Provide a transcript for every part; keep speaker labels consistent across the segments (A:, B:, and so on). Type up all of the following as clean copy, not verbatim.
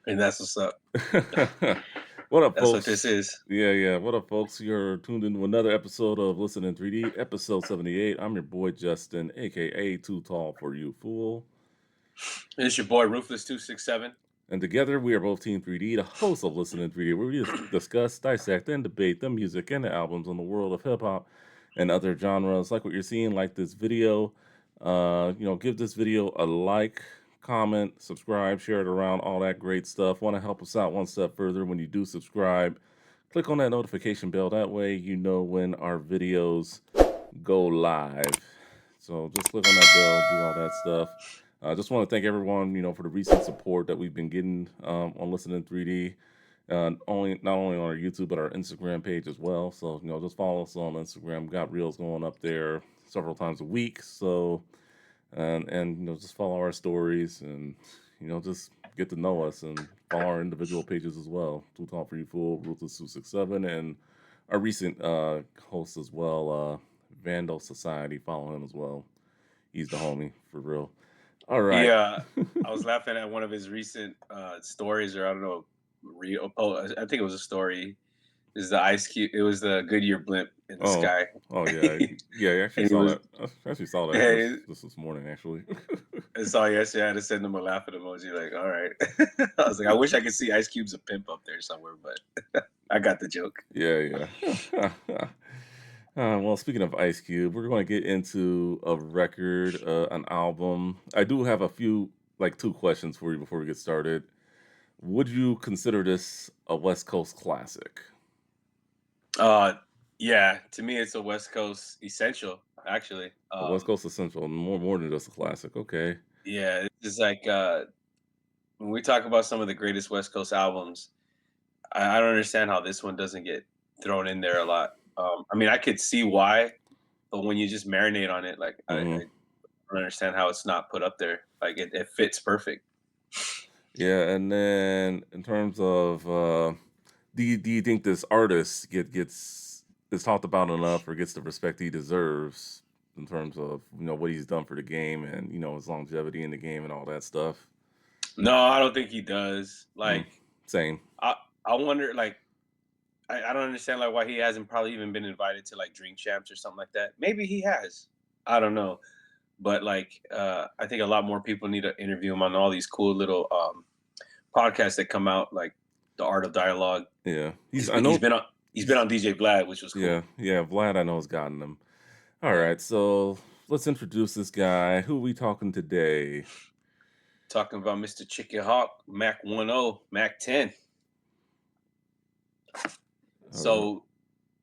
A: And that's what's up.
B: What up,
A: That's what this
B: folks?
A: is.
B: Yeah. What up, folks? You're tuned into another episode of Listen in 3D, episode 78. I'm your boy Justin, aka Too Tall for You Fool.
A: It's your boy Ruthless267.
B: And together we are both Team 3D, the hosts of Listen in 3D, where we discuss, dissect, and debate the music and the albums on the world of hip hop and other genres. Like what you're seeing, like this video. Give this video a like, comment, subscribe, share it around, all that great stuff. Want to help us out one step further when you do subscribe? Click on that notification bell. That way you know when our videos go live. So just click on that bell, do all that stuff. I just want to thank everyone, for the recent support that we've been getting on Listening 3D. Only not only on our YouTube but our Instagram page as well. So just follow us on Instagram. Got reels going up there several times a week. So and just follow our stories and just get to know us and follow our individual pages as well. Two Talk for You Fool, Ruthless 267, and our recent host as well, Vandal Society. Follow him as well. He's the homie for real. All
A: He,
B: right.
A: uh, I was laughing at one of his recent stories, or I don't know, I think it was a story. Is the Ice Cube? It was the Goodyear blimp in the
B: Oh,
A: sky,
B: oh yeah,
A: and
B: yeah. I actually
A: he
B: saw
A: was.
B: that. I actually saw that
A: Hey,
B: this morning. Actually.
A: I saw yesterday. I had to send him a laughing emoji. Like, all right. I was like, I wish I could see Ice Cube's a pimp up there somewhere, but I got the joke.
B: Yeah. Well, speaking of Ice Cube, we're going to get into a record, an album. I do have a few, like two questions for you before we get started. Would you consider this a West Coast classic?
A: Uh, yeah. To me, it's a West Coast essential. Actually,
B: A West Coast essential, more than just a classic. Okay.
A: yeah. It's like when we talk about some of the greatest West Coast albums, I don't understand how this one doesn't get thrown in there a lot. I mean, I could see why, but when you just marinate on it, like I
B: hmm
A: don't understand how it's not put up there. Like it fits perfect.
B: Yeah, and then in terms of, do you think this artist gets is talked about enough or gets the respect he deserves in terms of what he's done for the game and his longevity in the game and all that stuff?
A: No, I don't think he does.
B: Mm,
A: Like
B: same.
A: I, I wonder, like I don't understand like why he hasn't probably even been invited to like Drink Champs or something like that. Maybe he has. I don't know. But like I think a lot more people need to interview him on all these cool little podcasts that come out, like the Art of Dialogue.
B: Yeah,
A: He's
B: I
A: he's
B: know
A: been on he's been
B: he's
A: on DJ Vlad, which was cool.
B: yeah. Vlad, I know has gotten them. All
A: Yeah.
B: right, so let's introduce this guy. Who are we talking today?
A: Talking about Mr. Chicken Hawk, Mac 10, Mac 10.
B: All right.
A: So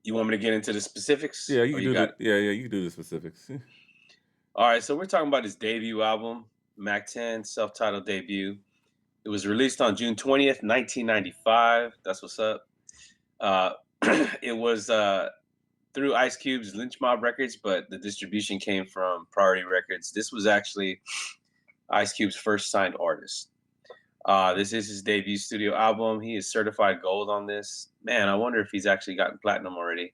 A: you want me to get into the specifics?
B: Yeah, you
A: Or
B: can
A: you
B: do
A: got
B: the yeah, you can do the specifics.
A: all right, so we're talking about his debut album, Mac 10, self-titled debut. It was released on June 20th, 1995. That's what's up. Uh it was through Ice Cube's Lynch Mob Records, but the distribution came from Priority Records. This was actually Ice Cube's first signed artist. This is his debut studio album. He is certified gold on this. Man, I wonder if he's actually gotten platinum already,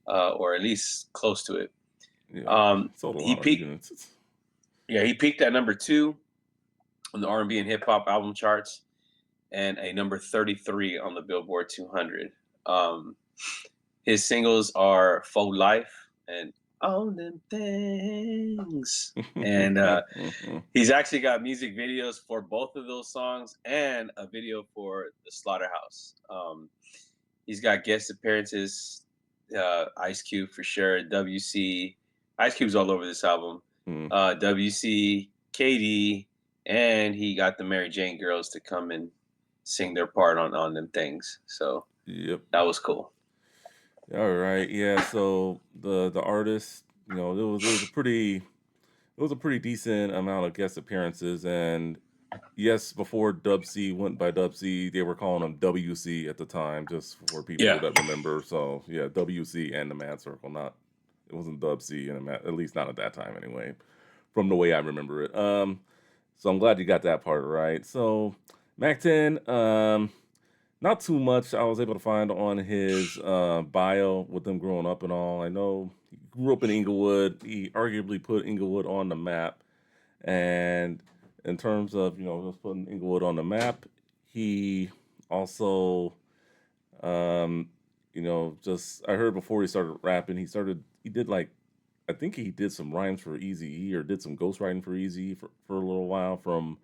A: or at least close to it.
B: Yeah,
A: Um,
B: sold a
A: he
B: lot of
A: peaked,
B: units.
A: yeah, he peaked at number two on the R&B and hip hop album charts, and a number 33 on the Billboard 200. Um, his singles are "Faux Life" and "On Them Thangs," and he's actually got music videos for both of those songs and a video for the Slaughterhouse. He's got guest appearances, Ice Cube for sure, WC. Ice Cube's all over this album.
B: Mm,
A: WC, KD, and he got the Mary Jane girls to come and sing their part on them things. So
B: yep.
A: that was cool.
B: All right. Yeah. So the artist, it was a pretty decent amount of guest appearances, and yes, before Dub C went by Dub C, they were calling him WC at the time, just for people
A: Yeah.
B: that remember. So yeah, WC and the Mad Circle, not it wasn't Dub C and the Mad, at least not at that time anyway, from the way I remember it. So I'm glad you got that part right. So Mac 10, not too much I was able to find on his bio with them growing up and all. I know he grew up in Inglewood. He arguably put Inglewood on the map. And in terms of just putting Inglewood on the map, he also, um, just I heard before he started rapping, he did like I think he did some rhymes for Eazy-E or did some ghostwriting for Eazy for a little while from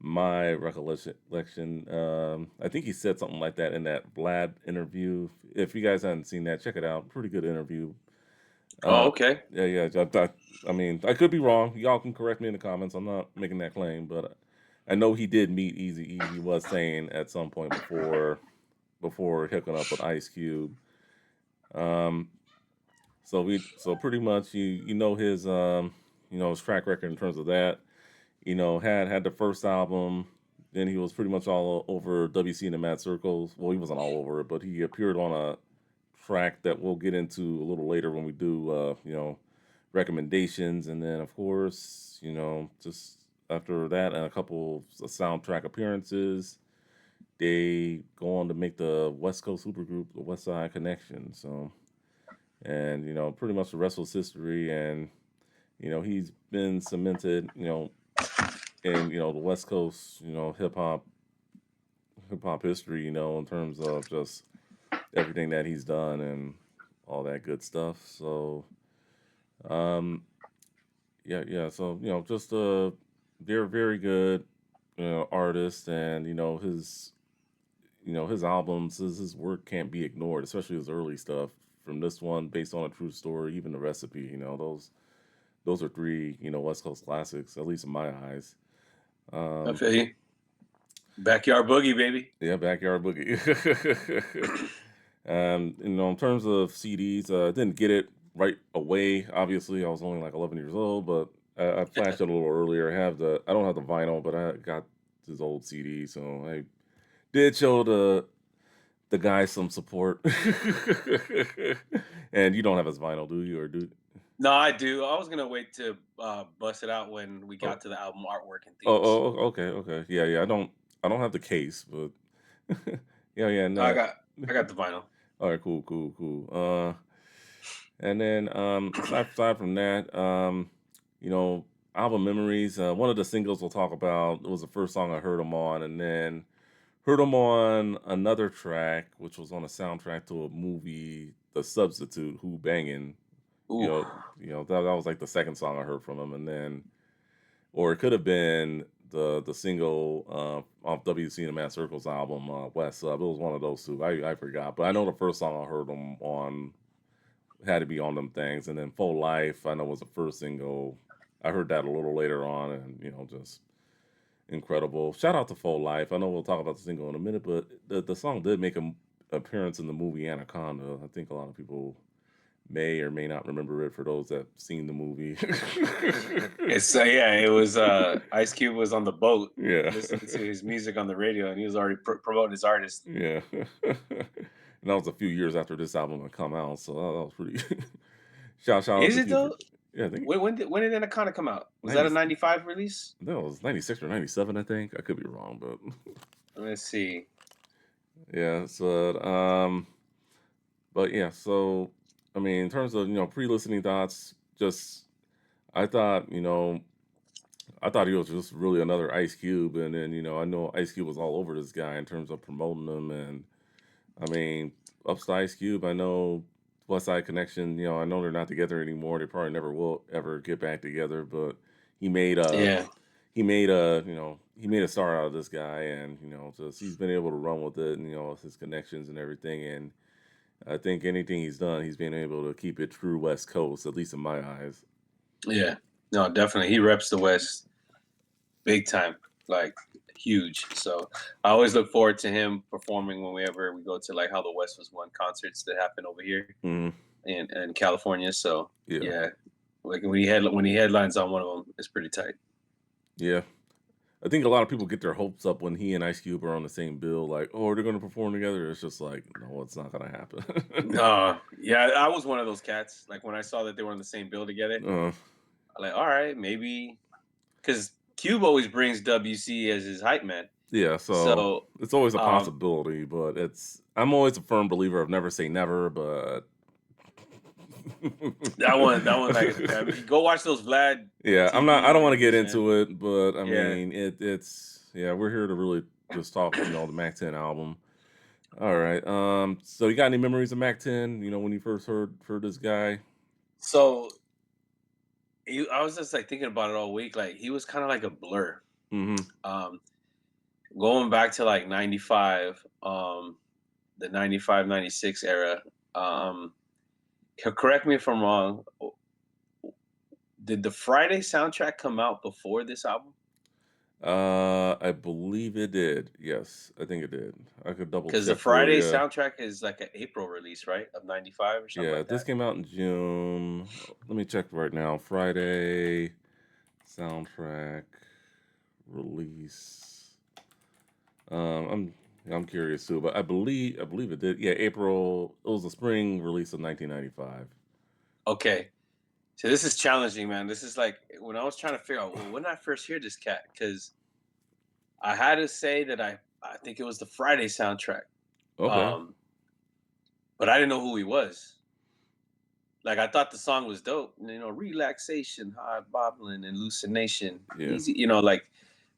B: my recollection. I think he said something like that in that Vlad interview. If you guys haven't seen that, check it out. Pretty good interview.
A: Oh,
B: Uh,
A: okay.
B: yeah, yeah. I mean, I could be wrong. Y'all can correct me in the comments. I'm not making that claim, but I know he did meet Eazy-E. He was saying at some point before hooking up with Ice Cube. Um, so pretty much his track record in terms of that. Had the first album, then he was pretty much all over WC and the Mad Circles. Well, he wasn't all over it, but he appeared on a track that we'll get into a little later when we do recommendations, and then of course, just after that and a couple of soundtrack appearances, they go on to make the West Coast supergroup, the Westside Connection. So, and pretty much the rest was history, and he's been cemented, in the West Coast, hip hop history, in terms of just everything that he's done and all that good stuff. So, um, yeah, yeah. So just a very, very good, artist, and his albums, his work can't be ignored, especially his early stuff. From this one, based on a true story, even the recipe, those are three, West Coast classics, at least in my eyes.
A: I
B: Um,
A: feel you. Backyard boogie, baby.
B: yeah, Backyard Boogie. In terms of CDs, I didn't get it right away. Obviously, I was only like 11 years old, but I flashed it a little earlier. I don't have the vinyl, but I got his old CD, so I did show the guy some support. And you don't have his vinyl, do you? Or do?
A: No, I do. I was gonna wait to bust it out when we
B: Oh,
A: got to the album artwork and
B: oh,
A: themes.
B: okay, okay. Yeah, yeah. I don't have the case, but yeah, yeah.
A: I
B: No.
A: got I got the vinyl.
B: All right, cool, cool, cool. And then aside from that, you know, album memories. One of the singles we'll talk about was the first song I heard him on, and then heard him on another track, which was on a soundtrack to a movie, The Substitute, Who Bangin'. You
A: Ooh,
B: know, that was like the second song I heard from him, and then, or it could have been the single off WC and the Mad Circles album, West Sub. It was one of those two. I forgot, but I know the first song I heard him on had to be On Them Thangs, and then Full Life I know was the first single. I heard that a little later on, and just incredible. Shout out to Full Life. I know we'll talk about the single in a minute, but the song did make an appearance in the movie Anaconda. I think a lot of people may or may not remember it for those that have seen the movie.
A: it's yeah. It was Ice Cube was on the boat
B: Yeah.
A: listening to his music on the radio, and he was already promoting his artist.
B: Yeah. And that was a few years after this album had come out, so that was pretty. Shout out
A: Is
B: to
A: it
B: Cube.
A: though?
B: Yeah, I think
A: When did Anaconda come out? Was that
B: 90,
A: a '95 release?
B: that was 96 or 97, I think. I could be wrong, but
A: Let's see.
B: yeah. But yeah, so I mean, in terms of pre-listening thoughts, just I thought I thought he was just really another Ice Cube, and then I know Ice Cube was all over this guy in terms of promoting him, and I mean, ups to Ice Cube. I know Westside Connection. I know they're not together anymore. They probably never will ever get back together. But he made a
A: Yeah,
B: he made a star out of this guy, and just he's been able to run with it, and his connections and everything. And I think anything he's done, he's been able to keep it true West Coast, at least in my eyes.
A: yeah. No, definitely. He reps the West big time, like huge. So I always look forward to him performing whenever we go to like how the West was one concerts that happen over here
B: Hmm.
A: in California. So
B: Yeah,
A: yeah, like when he headlines on one of them, it's pretty tight.
B: yeah. I think a lot of people get their hopes up when he and Ice Cube are on the same bill, like, oh, they're going to perform together. It's just like, no, it's not going to happen.
A: No, yeah, I was one of those cats. Like when I saw that they were on the same bill together,
B: uh,
A: I'm like, all right, maybe because Cube always brings WC as his hype man.
B: yeah, so
A: So
B: it's always a
A: um,
B: possibility, but I'm always a firm believer of never say never, but
A: that one, like, go watch those Vlad
B: yeah, I
A: TV
B: don't want to get
A: interviews, man.
B: into it, but I
A: Yeah,
B: mean, yeah, we're here to really just talk, the Mac 10 album. All right. So you got any memories of Mac 10? When you first heard this guy?
A: So I was just like thinking about it all week. Like he was kind of like a blur.
B: Mm-hmm.
A: Um, Going back to like 95, the 95, 96 era. Um, Correct me if I'm wrong. Did the Friday soundtrack come out before this album?
B: I believe it did. Yes, I think it did. I could double
A: Because the
B: check for
A: Friday
B: you.
A: soundtrack is like an April release, right? Of 95 or something
B: Yeah,
A: like
B: this
A: that.
B: came out in June. Let me check right now. Friday soundtrack release. I'm curious too, but I believe it did. Yeah, April. It was a spring release of 1995.
A: Okay. So this is challenging, man. This is like when I was trying to figure out, well, when did I first hear this cat? Because I had to say that I think it was the Friday soundtrack.
B: Okay.
A: Um, but I didn't know who he was. Like I thought the song was dope, relaxation, hard bobbling, and hallucination,
B: Yeah.
A: easy, like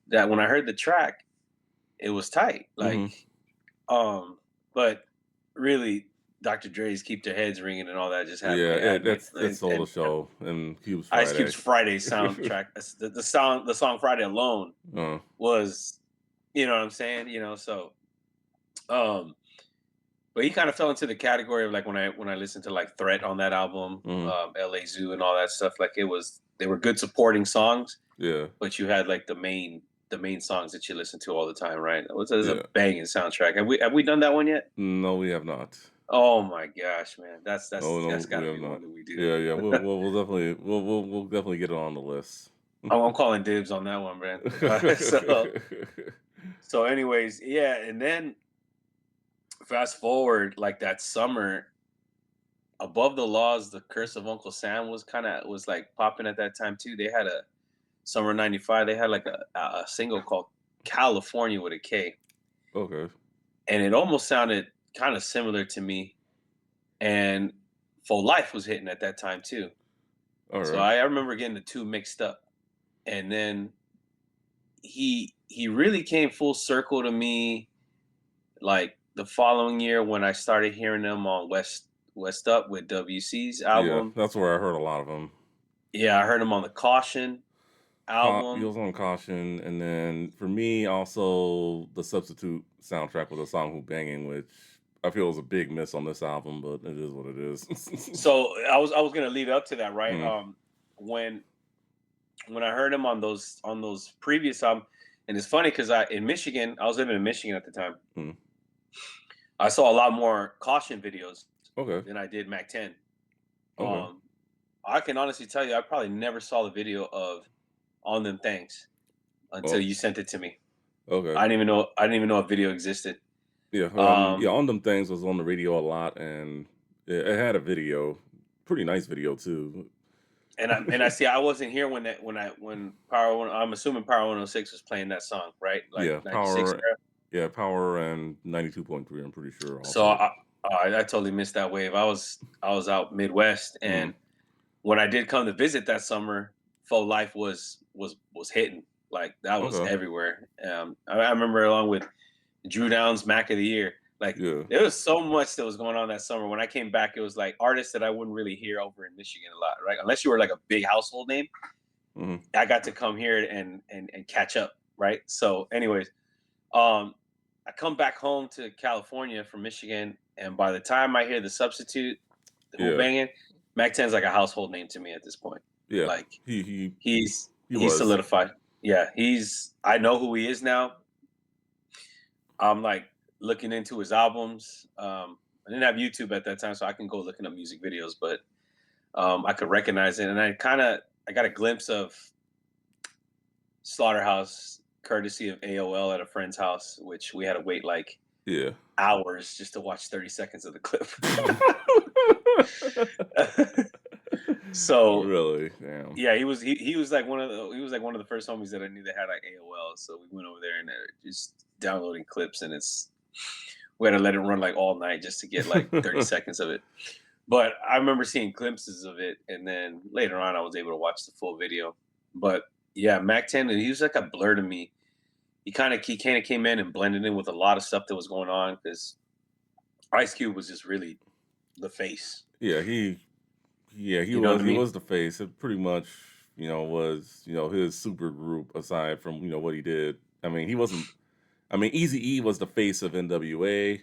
A: that. When I heard the track, it was tight.
B: Mm-hmm.
A: Um, but really, Dr. Dre's "Keep Their Heads Ringing" and all that just had
B: Yeah,
A: my had my
B: that's stole the
A: and
B: show and Cube's
A: Ice Cube's
B: Friday.
A: Friday soundtrack. The song Friday alone
B: uh,
A: was, you know what I'm saying, so um but he kind of fell into the category of like when I listened to like Threat on that album,
B: mm,
A: LA Zoo and all that stuff. Like they were good supporting songs,
B: yeah,
A: but you had like the main songs that you listen to all the time, right? It was a
B: yeah.
A: banging soundtrack. Have we done that one yet?
B: No, we have not.
A: Oh my gosh, man. That's
B: Oh
A: that's
B: no,
A: that's
B: we
A: gotta
B: have
A: be
B: not.
A: one that we do.
B: Yeah, yeah. We'll definitely we'll definitely get it on the list.
A: I'm calling dibs on that one, man. So anyways, yeah, and then fast forward like that summer, Above the Laws, The Curse of Uncle Sam was like popping at that time too. They had a summer '95. They had like a single called California with a K,
B: Okay.
A: and it almost sounded kind of similar to me. And For Life was hitting at that time too.
B: All
A: So
B: right.
A: I remember getting the two mixed up. And then he really came full circle to me like the following year when I started hearing them on West Up with WC's
B: Yeah,
A: album.
B: that's where I heard a lot of them.
A: Yeah, I heard him on the Caution
B: He
A: album.
B: was on Caution, and then for me, also the Substitute soundtrack with a song "Who Banging," which I feel was a big miss on this album, but it is what it is.
A: So I was gonna lead up to that, right?
B: mm,
A: When when I heard him on those previous album, and it's funny because I was living in Michigan at the time.
B: mm.
A: I saw a lot more Caution videos
B: Okay.
A: than I did Mac 10.
B: Okay.
A: Um, I can honestly tell you, I probably never saw the video of On Them Thangs until
B: Oh.
A: you sent it to me.
B: Okay.
A: I didn't even know a video existed.
B: Yeah. Yeah.
A: Um,
B: On Them Things was on the radio a lot, and it had a video, pretty nice video too.
A: and I see I wasn't here when Power One. I'm assuming Power 106 was playing that song, right? Like
B: Yeah.
A: 96
B: Power.
A: era.
B: Yeah. Power and 92.3. I'm pretty sure
A: So
B: also.
A: I totally missed that wave. I was out Midwest,
B: Mm,
A: and when I did come to visit that summer, Faux Life was hitting like that was
B: okay.
A: everywhere. I remember along with Drew Down's Mack of the Year. Like
B: Yeah.
A: there was so much that was going on that summer. When I came back, it was like artists that I wouldn't really hear over in Michigan a lot, right? Unless you were like a big household name,
B: hmm
A: I got to come here and catch up, right? So, anyways, um, I come back home to California from Michigan, and by the time I hear the Substitute, the Who
B: Yeah.
A: Banging, Mac 10's like a household name to me at this point.
B: Yeah.
A: Like
B: He he he
A: he's
B: was.
A: solidified. Yeah, I know who he is now. I'm like looking into his albums. I didn't have YouTube at that time, so I can go looking up music videos, but I could recognize it, and I got a glimpse of Slaughterhouse courtesy of AOL at a friend's house, which we had to wait like
B: Yeah.
A: hours just to watch 30 seconds of the clip. So
B: Really? Damn.
A: yeah, he was like one of the first homies that I knew that had like AOL. So we went over there and they're just downloading clips, and we had to let it run like all night just to get like 30 seconds of it. But I remember seeing glimpses of it, and then later on I was able to watch the full video. But yeah, Mac 10, he was like a blur to me. he kind of came in and blended in with a lot of stuff that was going on because Ice Cube was just really the face.
B: Yeah, he
A: You know what
B: was
A: I mean?
B: the face. It pretty much, was, his super group aside from, what he did. I mean, he wasn't I mean, Eazy-E was the face of NWA.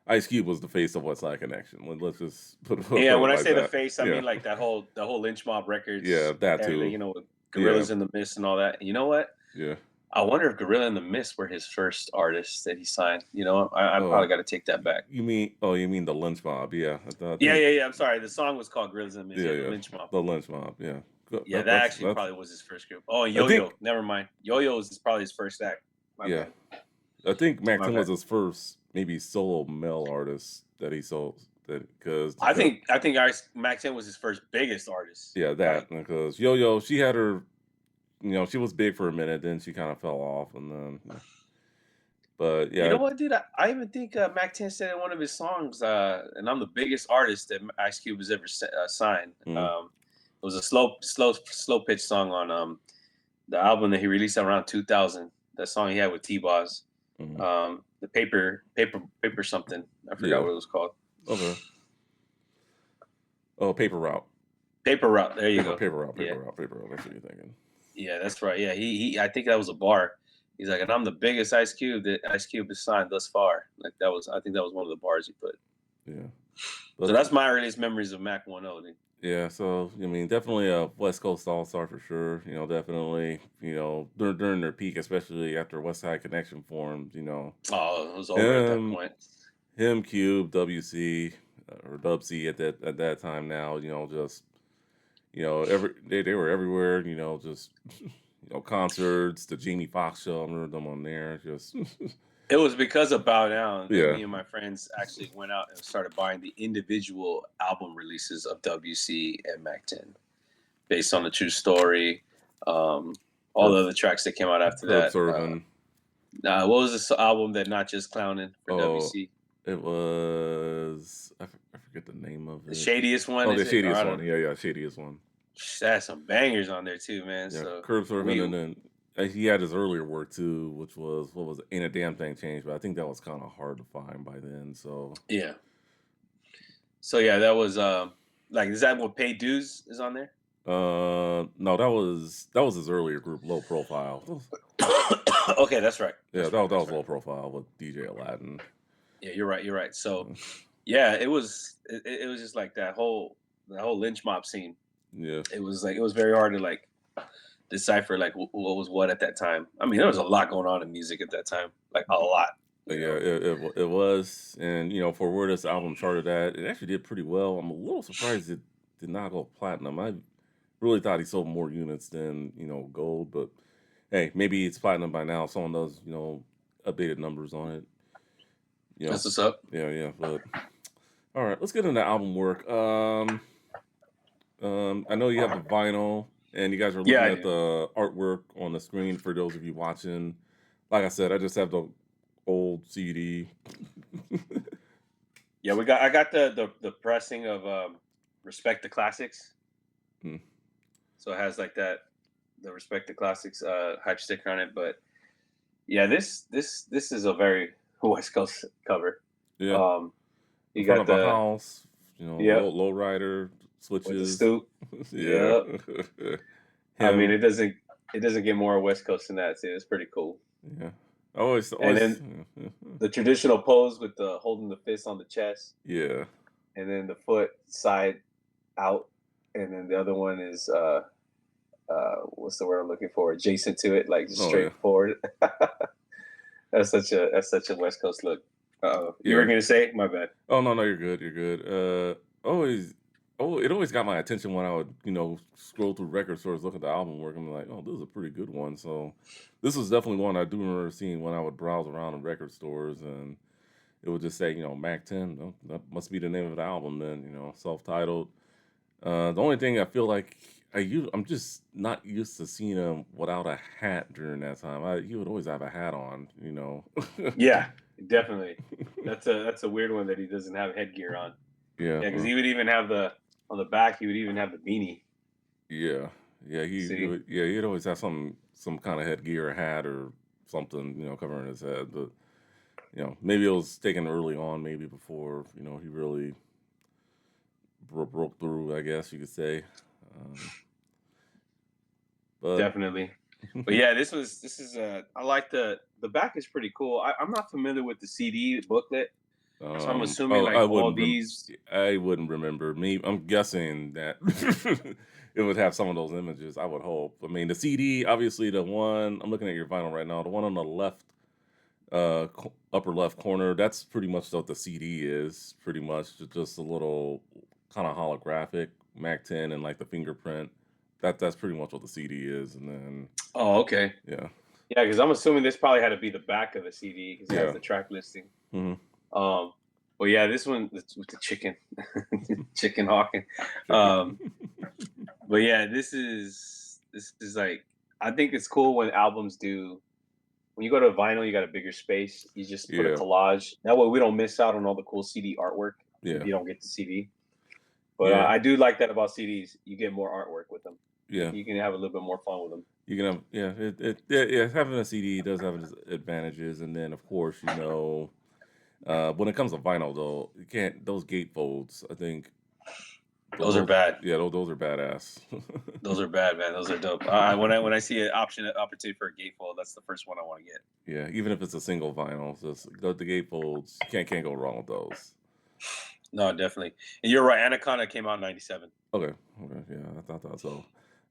B: Ice Cube was the face of Westside Connection. Let's just put
A: Yeah,
B: it
A: when I
B: like
A: say the
B: that.
A: face, I
B: Yeah.
A: mean like the whole Lynch Mob
B: Yeah,
A: Records
B: that
A: area,
B: too.
A: with
B: Yeah.
A: Gorillas in the Mist and all that. And you know what?
B: Yeah.
A: I wonder if Gorilla in the Mist were his first artists that he signed. I
B: Oh,
A: probably got to take that back.
B: you mean the Lynch Mob. Yeah. I
A: Yeah,
B: think
A: yeah, yeah. I'm sorry. The song was called Gorillas in the Mist.
B: yeah,
A: Yeah, the
B: yeah.
A: Lynch Mob.
B: The Lynch Mob. Yeah.
A: Yeah, that actually
B: That's
A: probably was his first group. Oh, and
B: I
A: Yo Yo.
B: think
A: Never mind. Yo Yo is probably his first act. My
B: yeah.
A: bad.
B: I think Mack
A: My
B: 10
A: bad.
B: was his first maybe solo male artist that he sold that because
A: I think Mac 10 was his first biggest artist.
B: yeah,
A: Like,
B: that because Yo Yo, she had her she was big for a minute, then she kind of fell off, and then but
A: you
B: yeah,
A: know what, dude? I even think Mac 10 said in one of his songs, and I'm the biggest artist that Ice Cube has ever signed.
B: mm,
A: It was a slow pitch song on the album that he released around 2000. That song he had with T-Boz,
B: mm,
A: the paper something. I forgot
B: yeah,
A: what it was called.
B: okay. Oh, Paper Route,
A: Paper Route. There you go. Yeah,
B: Paper Route. That's what you're thinking.
A: yeah, that's right. Yeah, he I think that was a bar. He's like, and I'm the biggest Ice Cube that Ice Cube has signed thus far. Like that was, I think that was one of the bars he put.
B: Yeah,
A: So
B: but
A: that's my earliest memories of Mac 10. Dude.
B: yeah. So I mean, definitely a West Coast All Star for sure. Definitely. During their peak, especially after Westside Connection formed.
A: Oh, it was over at that
B: Him,
A: point.
B: Cube, WC, or Dub C at that time. Now, just they were everywhere. Just concerts, the Jamie Foxx show. I remember them on there. Just
A: It was because of Bow Down that
B: yeah,
A: me and my friends actually went out and started buying the individual album releases of WC and Mac 10 based on the true story. Um, all
B: curb
A: the other tracks that came out after
B: curb
A: that.
B: serving.
A: What was this album that Not Just Clowning for
B: Oh,
A: WC?
B: it was I forget the name of
A: The
B: it.
A: shadiest one,
B: Oh, the
A: is it? Or I
B: shadiest
A: don't
B: one.
A: know.
B: Yeah, yeah, shadiest one.
A: That's some bangers on there too, man.
B: Yeah,
A: So
B: curb serving,
A: we,
B: and then he had his earlier work too, which was what was it? Ain't a damn thing changed, but I think that was kind of hard to find by then. So
A: yeah. So yeah, that was like, is that what Pay Dues is on there?
B: no, that was his earlier group, Low Profile.
A: Okay, that's right.
B: Yeah,
A: That's right.
B: that
A: That's
B: was
A: right.
B: Low Profile with DJ Aladdin.
A: Yeah, you're right. You're right. So
B: Uh,
A: yeah, it was just like that whole lynch mob scene.
B: Yeah,
A: It was like it was very hard to like decipher like what was what at that time. I mean, there was a lot going on in music at that time, like a lot.
B: but
A: You
B: yeah,
A: know.
B: it was, and for where this album charted at, it actually did pretty well. I'm a little surprised it did not go platinum. I really thought he sold more units than gold, but hey, maybe it's platinum by now. Someone does updated numbers on it. You know,
A: That's what's up.
B: yeah, yeah. But all right, let's get into album work. I know you have the vinyl, and you guys are
A: Yeah,
B: looking
A: I
B: at
A: do.
B: the artwork on the screen for those of you watching. Like I said, I just have the old CD.
A: Yeah, I got the pressing of Respect the Classics.
B: Mm,
A: So it has like the Respect the Classics hype sticker on it. But yeah, this is a very West Coast cover.
B: yeah,
A: Um,
B: in
A: you
B: front
A: got
B: of a
A: the
B: house.
A: Yep,
B: Low rider
A: with the
B: switches.
A: stoop.
B: Yeah,
A: Yep. I mean,
B: him.
A: it doesn't get more West Coast than that. Too. It's pretty cool.
B: Yeah, I always,
A: And
B: always.
A: then the traditional pose with the holding the fist on the chest,
B: Yeah,
A: and then the foot side out, and then the other one is what's the word I'm looking for? Adjacent to it, like just
B: oh yeah,
A: straight forward. That's such a West Coast look. You were
B: yeah.
A: gonna say? My bad.
B: Oh no, no, you're good. You're good. Always. Oh, it always got my attention when I would, scroll through record stores, look at the album work. I'm like, oh, this is a pretty good one. So, this was definitely one I do remember seeing when I would browse around in record stores, and it would just say, Mac 10. Oh, that must be the name of the album. Then, self-titled. The only thing I feel like I'm just not used to seeing him without a hat during that time. He would always have a hat on.
A: Yeah, definitely. That's a weird one that he doesn't have headgear on.
B: Yeah.
A: Yeah, because he would even have on the back. He would even have the beanie.
B: Yeah, yeah, he
A: See?
B: would, yeah, he'd always have some kind of headgear or hat or something, covering his head. But maybe it was taken early on, maybe before he really broke through, I guess you could say. Um, but
A: Definitely. But yeah, this is I like the back is pretty cool. I'm not familiar with the CD booklet, so I'm assuming
B: oh,
A: like all these.
B: I wouldn't remember. Me, I'm guessing that it would have some of those images. I would hope. I mean, the CD, obviously, the one I'm looking at your vinyl right now, the one on the left, upper left corner. That's pretty much what the CD is. Pretty much just a little kind of holographic Mac 10 and like the fingerprint. That's pretty much what the CD is. And then
A: Oh, okay.
B: yeah,
A: Yeah, because I'm assuming this probably had to be the back of the CD because it has
B: yeah.
A: the track listing.
B: hmm
A: Um, but yeah, this one with the chicken, chicken hawking.
B: Chicken.
A: Um, but yeah, this is like I think it's cool when albums do. When you go to vinyl, you got a bigger space. You just put a
B: Yeah,
A: collage. That way, we don't miss out on all the cool CD artwork if
B: yeah,
A: you don't get the CD. But
B: yeah,
A: I do like that about CDs. You get more artwork with them.
B: yeah.
A: You can have a little bit more fun with them.
B: You can have, yeah, yeah. Having a CD does have its advantages, and then of course, when it comes to vinyl, though, you can't those gatefolds. I think
A: Those are
B: those,
A: bad.
B: yeah, those are badass.
A: Those are bad, man. Those are dope. When I see an opportunity for a gatefold, that's the first one I want to get.
B: Yeah, even if it's a single vinyl, just the gatefolds. Can't go wrong with those.
A: No, definitely. And you're right. Anaconda came out in '97.
B: Okay, okay, yeah, I thought so.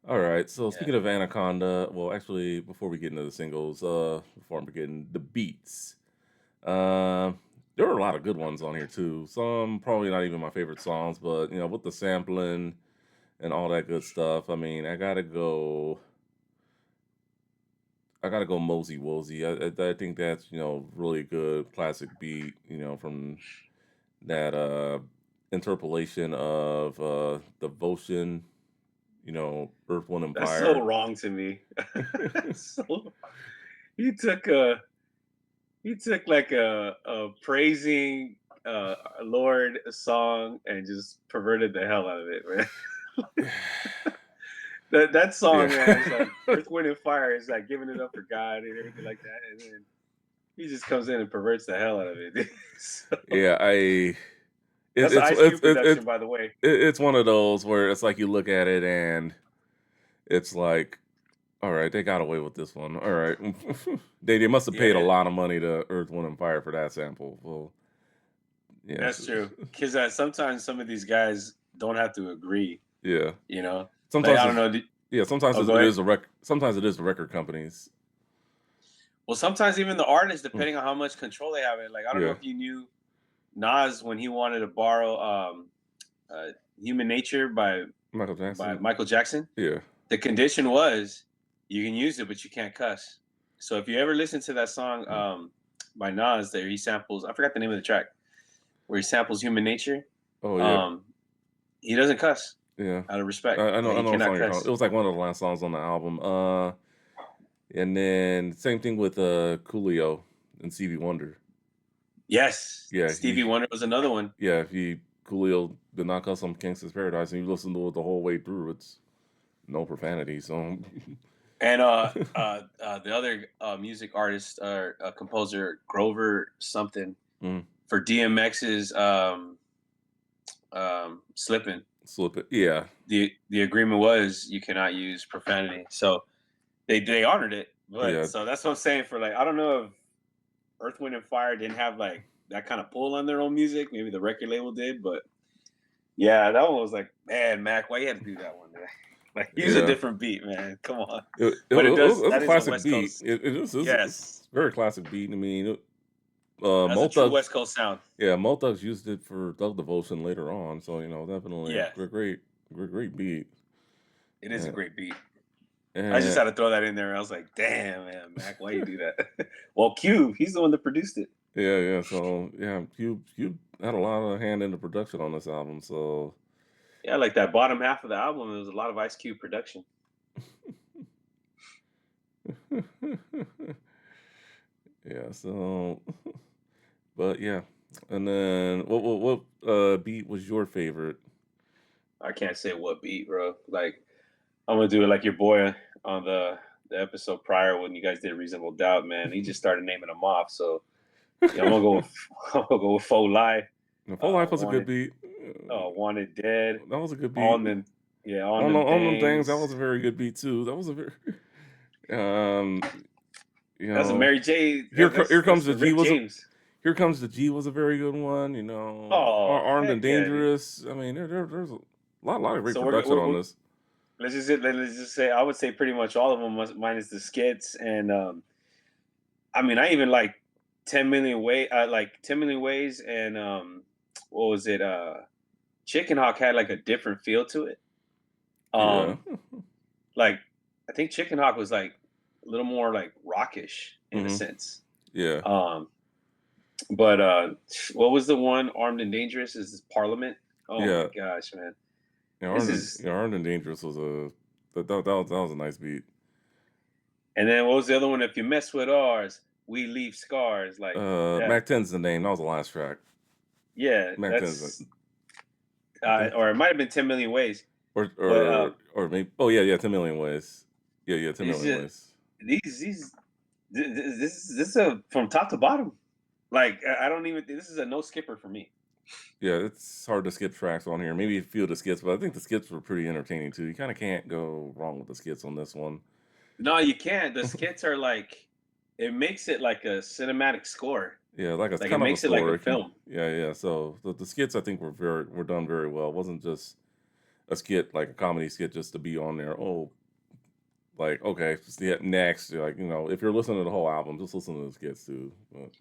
B: All right, so
A: Yeah.
B: speaking of Anaconda, well, actually, before we get into the singles, before I'm getting the beats, uh, there are a lot of good ones on here too. Some probably not even my favorite songs, but with the sampling and all that good stuff. I mean, I gotta go Mosey Wozy. I think that's really good classic beat. From that interpolation of devotion. Earth, Wind, and
A: That's so
B: Fire.
A: wrong to me. So he took a he took like a praising Lord song and just perverted the hell out of it, man. That song,
B: Yeah.
A: man, is like Earth, Wind, and Fire is like giving it up for God and everything like that, and then he just comes in and perverts the hell out of it. So,
B: Yeah,
A: that's an Ice Cube production, by the way.
B: it's one of those where it's like you look at it and it's like, all right, they got away with this one. All right, they must have paid a
A: Yeah,
B: lot of money to Earth, Wind, and Fire for that sample. Well, yes,
A: that's true. Because sometimes some of these guys don't have to agree.
B: yeah.
A: You know, like
B: Sometimes
A: I don't
B: it's
A: know.
B: yeah. Sometimes
A: Oh, go
B: it
A: ahead.
B: is a rec. Sometimes it is the record companies.
A: Well, sometimes even the artists,
B: Mm,
A: depending on how much control they have it. Like I don't know
B: yeah,
A: if you knew Nas when he wanted to borrow uh, "Human Nature"
B: Michael
A: by
B: Jackson.
A: Michael Jackson.
B: Yeah.
A: The condition was you can use it, but you can't cuss. So if you ever listen to that song
B: Mm.
A: by Nas, there he samples. I forgot the name of the track where he samples "Human Nature."
B: Oh yeah,
A: Um, he doesn't cuss
B: yeah.
A: out of respect.
B: I
A: He
B: know what song
A: cannot
B: you're talking. It
A: cuss.
B: was like one of the last songs on the album. And then same thing with Coolio and Stevie Wonder.
A: Yes,
B: Yeah,
A: Stevie Wonder was another one.
B: he Coolio did not cuss on Gangsta's Paradise, and you listen to it the whole way through. It's no profanity. So
A: And the other music artist or composer Grover something
B: mm,
A: for DMX's "Slippin'."
B: slip it. Yeah,
A: The agreement was you cannot use profanity, so they honored it. But
B: yeah,
A: so that's what I'm saying. For like, I don't know if Earth, Wind, and Fire didn't have like that kind of pull on their own music. Maybe the record label did, but yeah, that one was like, man, Mac, why you had to do that one? Man? Like, use a
B: yeah.
A: different beat, man. Come on.
B: It
A: But it does.
B: was a
A: That is a
B: classic
A: West
B: beat.
A: Coast.
B: It's
A: Yes,
B: a very classic beat. I mean,
A: that's a
B: Mo
A: true
B: Thugs,
A: West Coast sound.
B: yeah, Mo Thugs used it for Thug Devotion later on. So definitely a
A: Yeah,
B: great beat.
A: it is a
B: Yeah,
A: great beat. I just
B: and
A: had to throw that in there. I was like, damn, man, Mac, why you do that? Well, Cube, he's the one that produced it.
B: yeah. So yeah, you had a lot of hand in the production on this album. So
A: Yeah, like that bottom half of the album, there was a lot of Ice Cube production.
B: yeah. So but yeah, and then what beat was your favorite?
A: I can't say what beat, bro. Like I'm gonna do it like your boy on the episode prior when you guys did Reasonable Doubt, man. He just started naming them off. So yeah, I'm gonna go with I'm gonna go with Faux Life,
B: The Full Life was a good
A: Wanted,
B: beat.
A: Wanted Dead,
B: That was a good beat.
A: on them, yeah, on them
B: On them things, that
A: things.
B: was a very good beat too. That was a very, um, you
A: That's a
B: know,
A: Mary J.
B: here
A: That's
B: comes the
A: the
B: G
A: Rick
B: was a
A: James.
B: here comes the G was a very good one.
A: Oh
B: Armed and
A: heck yeah, dude.
B: Dangerous. I mean, there's a lot of great
A: So
B: production on
A: we're
B: this.
A: let's just say I would say pretty much all of them minus the skits and I mean I even like 10 million ways and what was it Chicken Hawk had like a different feel to it.
B: Yeah,
A: Um like I think Chicken Hawk was like a little more like rockish in a
B: hmm
A: sense.
B: yeah,
A: Um but what was the one Armed and Dangerous is this Parliament? Oh my
B: yeah.
A: gosh, man. This
B: Armed and
A: is
B: Armed and Dangerous was a that was a nice beat.
A: and then what was the other one? If you mess with ours, we leave scars. Like that.
B: Mac 10's the name. That was the last track.
A: Yeah,
B: Mac 10's,
A: that's
B: I think,
A: or it might have been 10 million ways.
B: or
A: But
B: or or maybe. Oh yeah, 10 million ways. Yeah, 10
A: these
B: million ways.
A: these this is a from top to bottom. Like I don't even this is a no skipper for me.
B: Yeah, it's hard to skip tracks on here. Maybe a few of the skits, but I think the skits were pretty entertaining too. You kind of can't go wrong with the skits on this one.
A: No, you can't. The skits are like it makes it like a cinematic score.
B: Yeah, like it's
A: Like it
B: kind of a
A: makes it like a
B: story.
A: film.
B: Yeah. So the skits I think were done very well. It wasn't just a skit like a comedy skit just to be on there. Oh, like okay, yeah, next. Like if you're listening to the whole album, just listen to the skits too. But,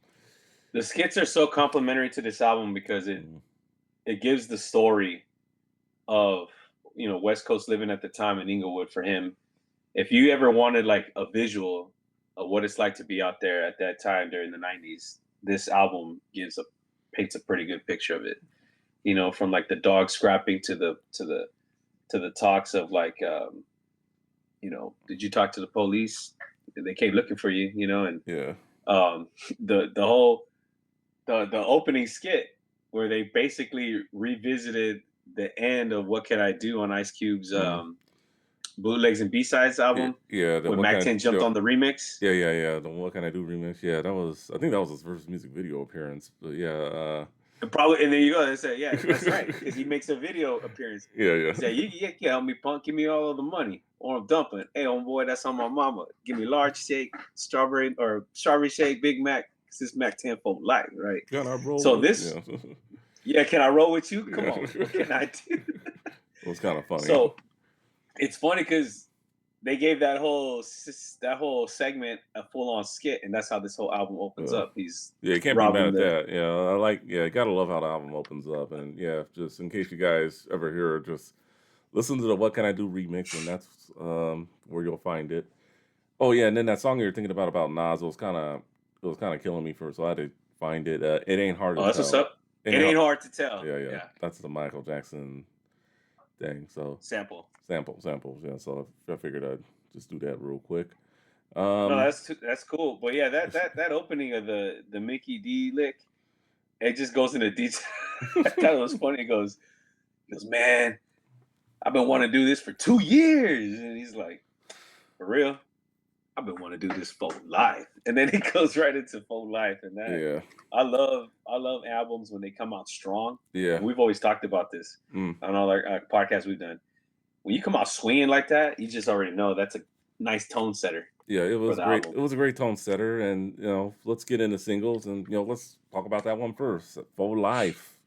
A: The skits are so complimentary to this album because
B: mm,
A: it gives the story of West Coast living at the time in Inglewood for him. If you ever wanted like a visual of what it's like to be out there at that time during the '90s, this album paints a pretty good picture of it. From like the dog scrapping to the talks of like did you talk to the police? They came looking for you, and
B: yeah,
A: um, the whole the opening skit where they basically revisited the end of What Can I Do on Ice Cube's
B: mm,
A: Bootlegs and B-Sides
B: yeah,
A: album
B: yeah. The
A: when
B: what
A: Mac
B: kind
A: 10 jumped on the remix.
B: yeah. The what can I do remix? Yeah, that was I think that was his first music video appearance. But yeah,
A: And probably, and there you go. They said, yeah, that's right, because he makes a video appearance.
B: yeah.
A: He said, you can help me, punk. Give me all of the money, or I'm dumping. Hey, boy, that's on my mama. Give me large shake, strawberry shake, Big Mac. This Mac 10 for life, right?
B: Can I roll
A: So
B: with?
A: this,
B: Yeah,
A: yeah, can I roll with you? Come
B: yeah.
A: on, what can I do?
B: It was kind of funny.
A: So it's funny because they gave that whole segment a full on skit, and that's how this whole album opens
B: Uh,
A: up. He's
B: yeah, you can't be mad
A: robbing
B: at
A: the.
B: that. Yeah, gotta love how the album opens up. And yeah, just in case you guys ever hear it, just listen to the "What Can I Do" remix, and that's where you'll find it. Oh yeah, and then that song you're thinking about Nas it was kind of killing me so I had to find it. It ain't hard
A: Oh,
B: to
A: that's what's
B: tell.
A: up.
B: Ain't
A: It
B: hard.
A: ain't hard to tell.
B: Yeah.
A: Yeah,
B: That's the Michael Jackson thing. So
A: sample.
B: samples. Yeah. So I figured I'd just do that real quick.
A: No,
B: Um,
A: that's cool. But yeah, that opening of the Mickey D lick, it just goes into detail. I thought it was funny. He goes, man, I've been wanting to do this for 2 years, and he's like, for real, I've been wanting to do this for life. And then he goes right into full life, and that
B: yeah,
A: I love albums when they come out strong.
B: yeah.
A: And we've always talked about this
B: Mm.
A: on all our podcasts we've done. When you come out swinging like that, you just already know that's a nice tone setter
B: Yeah, it
A: for
B: was
A: the
B: great.
A: album.
B: It was a great tone setter, and let's get into singles, and let's talk about that one first. "For Life."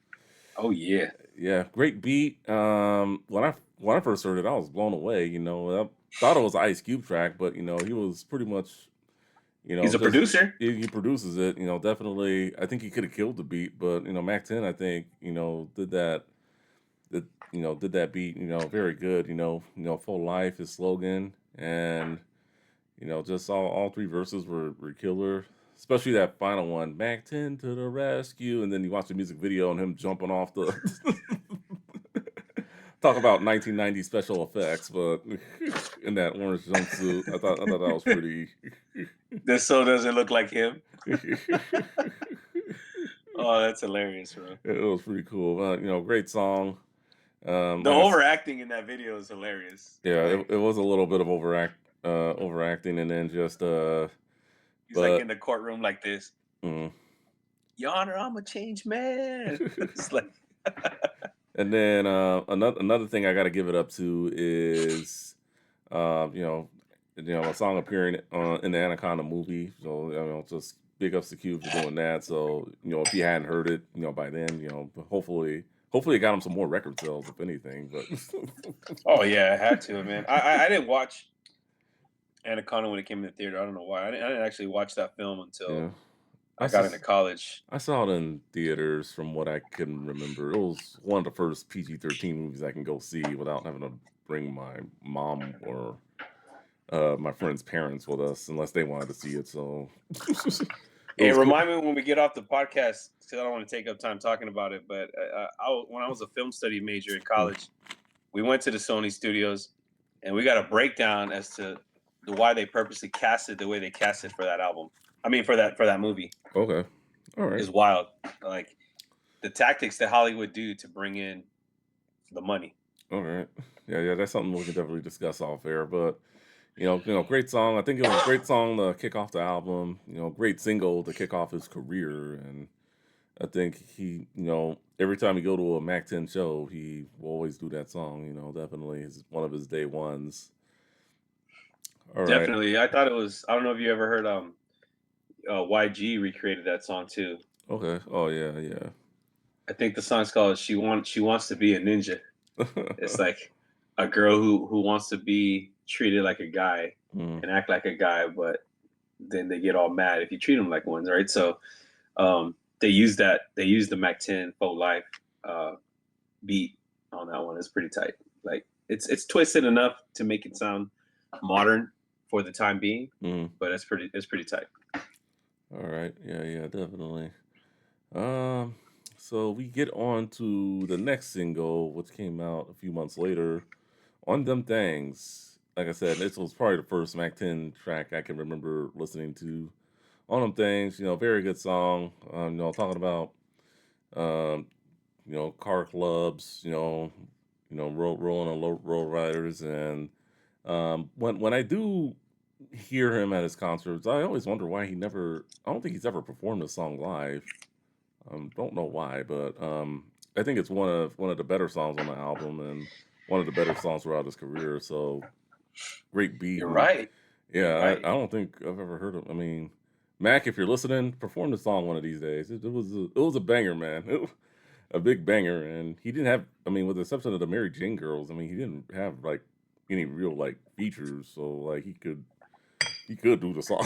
A: Oh yeah,
B: Yeah, great beat. When I first heard it, I was blown away. I thought it was an Ice Cube track, but he was pretty much,
A: he's a
B: just
A: producer.
B: he produces it. Definitely. I think he could have killed the beat, but Mac 10, I think, did that beat, very good. "Full Life," his slogan, and just all three verses were killer. Especially that final one, "Mac 10 to the rescue," and then you watch the music video and him jumping off the. Talk about 1990 special effects, but in that orange jumpsuit, I thought that was pretty.
A: This so doesn't look like him.
B: It
A: Oh, that's hilarious, bro.
B: was pretty cool. Great song.
A: The
B: Like I s
A: overacting in that video is hilarious.
B: Yeah,
A: Like,
B: it was a little bit of overact overacting, and then just
A: He's like
B: but
A: in the courtroom like this.
B: mm.
A: Your Honor, I'm a changed man. It's like,
B: And then another thing I got to give it up to is, um, you know, a song appearing in the Anaconda movie. So just big ups to Q for doing that. So if you hadn't heard it, by then, hopefully it got him some more record sales, if anything. But
A: oh yeah, I had to, man. I didn't watch Anaconda when it came in the theater. I don't know why. I didn't actually watch that film until
B: yeah, I
A: I got into
B: s-
A: college.
B: I saw it in theaters from what I can remember. It was one of the first PG-13 movies I can go see without having to bring my mom or my friend's parents with us unless they wanted to see it. So it
A: Hey,
B: was cool.
A: remind me when we get off the podcast because I don't want to take up time talking about it. But when I was a film study major in
B: Mm.
A: college, we went to the Sony studios and we got a breakdown as to why they purposely cast it the way they cast it for that album. I mean, for that movie
B: Okay. All right.
A: is wild. Like the tactics that Hollywood do to bring in the money.
B: All right. Yeah, yeah, that's something we can definitely discuss off air. But great song. I think it was a great song to kick off the album. Great single to kick off his career. And I think he, every time he go to a Mac 10 show, he will always do that song. Definitely is one of his day ones. All right.
A: Definitely, I thought it was. I don't know if you ever heard YG recreated that song too.
B: Okay. Oh yeah, yeah.
A: I think the song's called She wants to be a ninja." It's like a girl who wants to be treated like a guy
B: Mm,
A: and act like a guy, but then they get all mad if you treat them like one, right? So they use that. They use the Mac 10 Faux Life uh, beat on that one. It's pretty tight. Like it's twisted enough to make it sound modern for the time being,
B: mm.
A: but it's pretty tight.
B: All right. Yeah, yeah, definitely. Um, so we get on to the next single, which came out a few months later, On Them Thangs. Like I said, this was probably the first Mac 10 track I can remember listening to. On Them Things, very good song. Talking about um, car clubs, rolling on low riders, and when I do hear him at his concerts, I always wonder why he never. I don't think he's ever performed the song live. Don't know why, but I think it's one of the better songs on the album and one of the better songs throughout his career. So great beat,
A: You're
B: and
A: right. You're
B: yeah, I
A: right.
B: don't think I've ever heard of. I mean, Mac, if you're listening, perform the song one of these days. It was a banger, man. A big banger, and he didn't have. I mean, with the exception of the Mary Jane Girls, I mean, he didn't have like any real like features, so like he could do the song.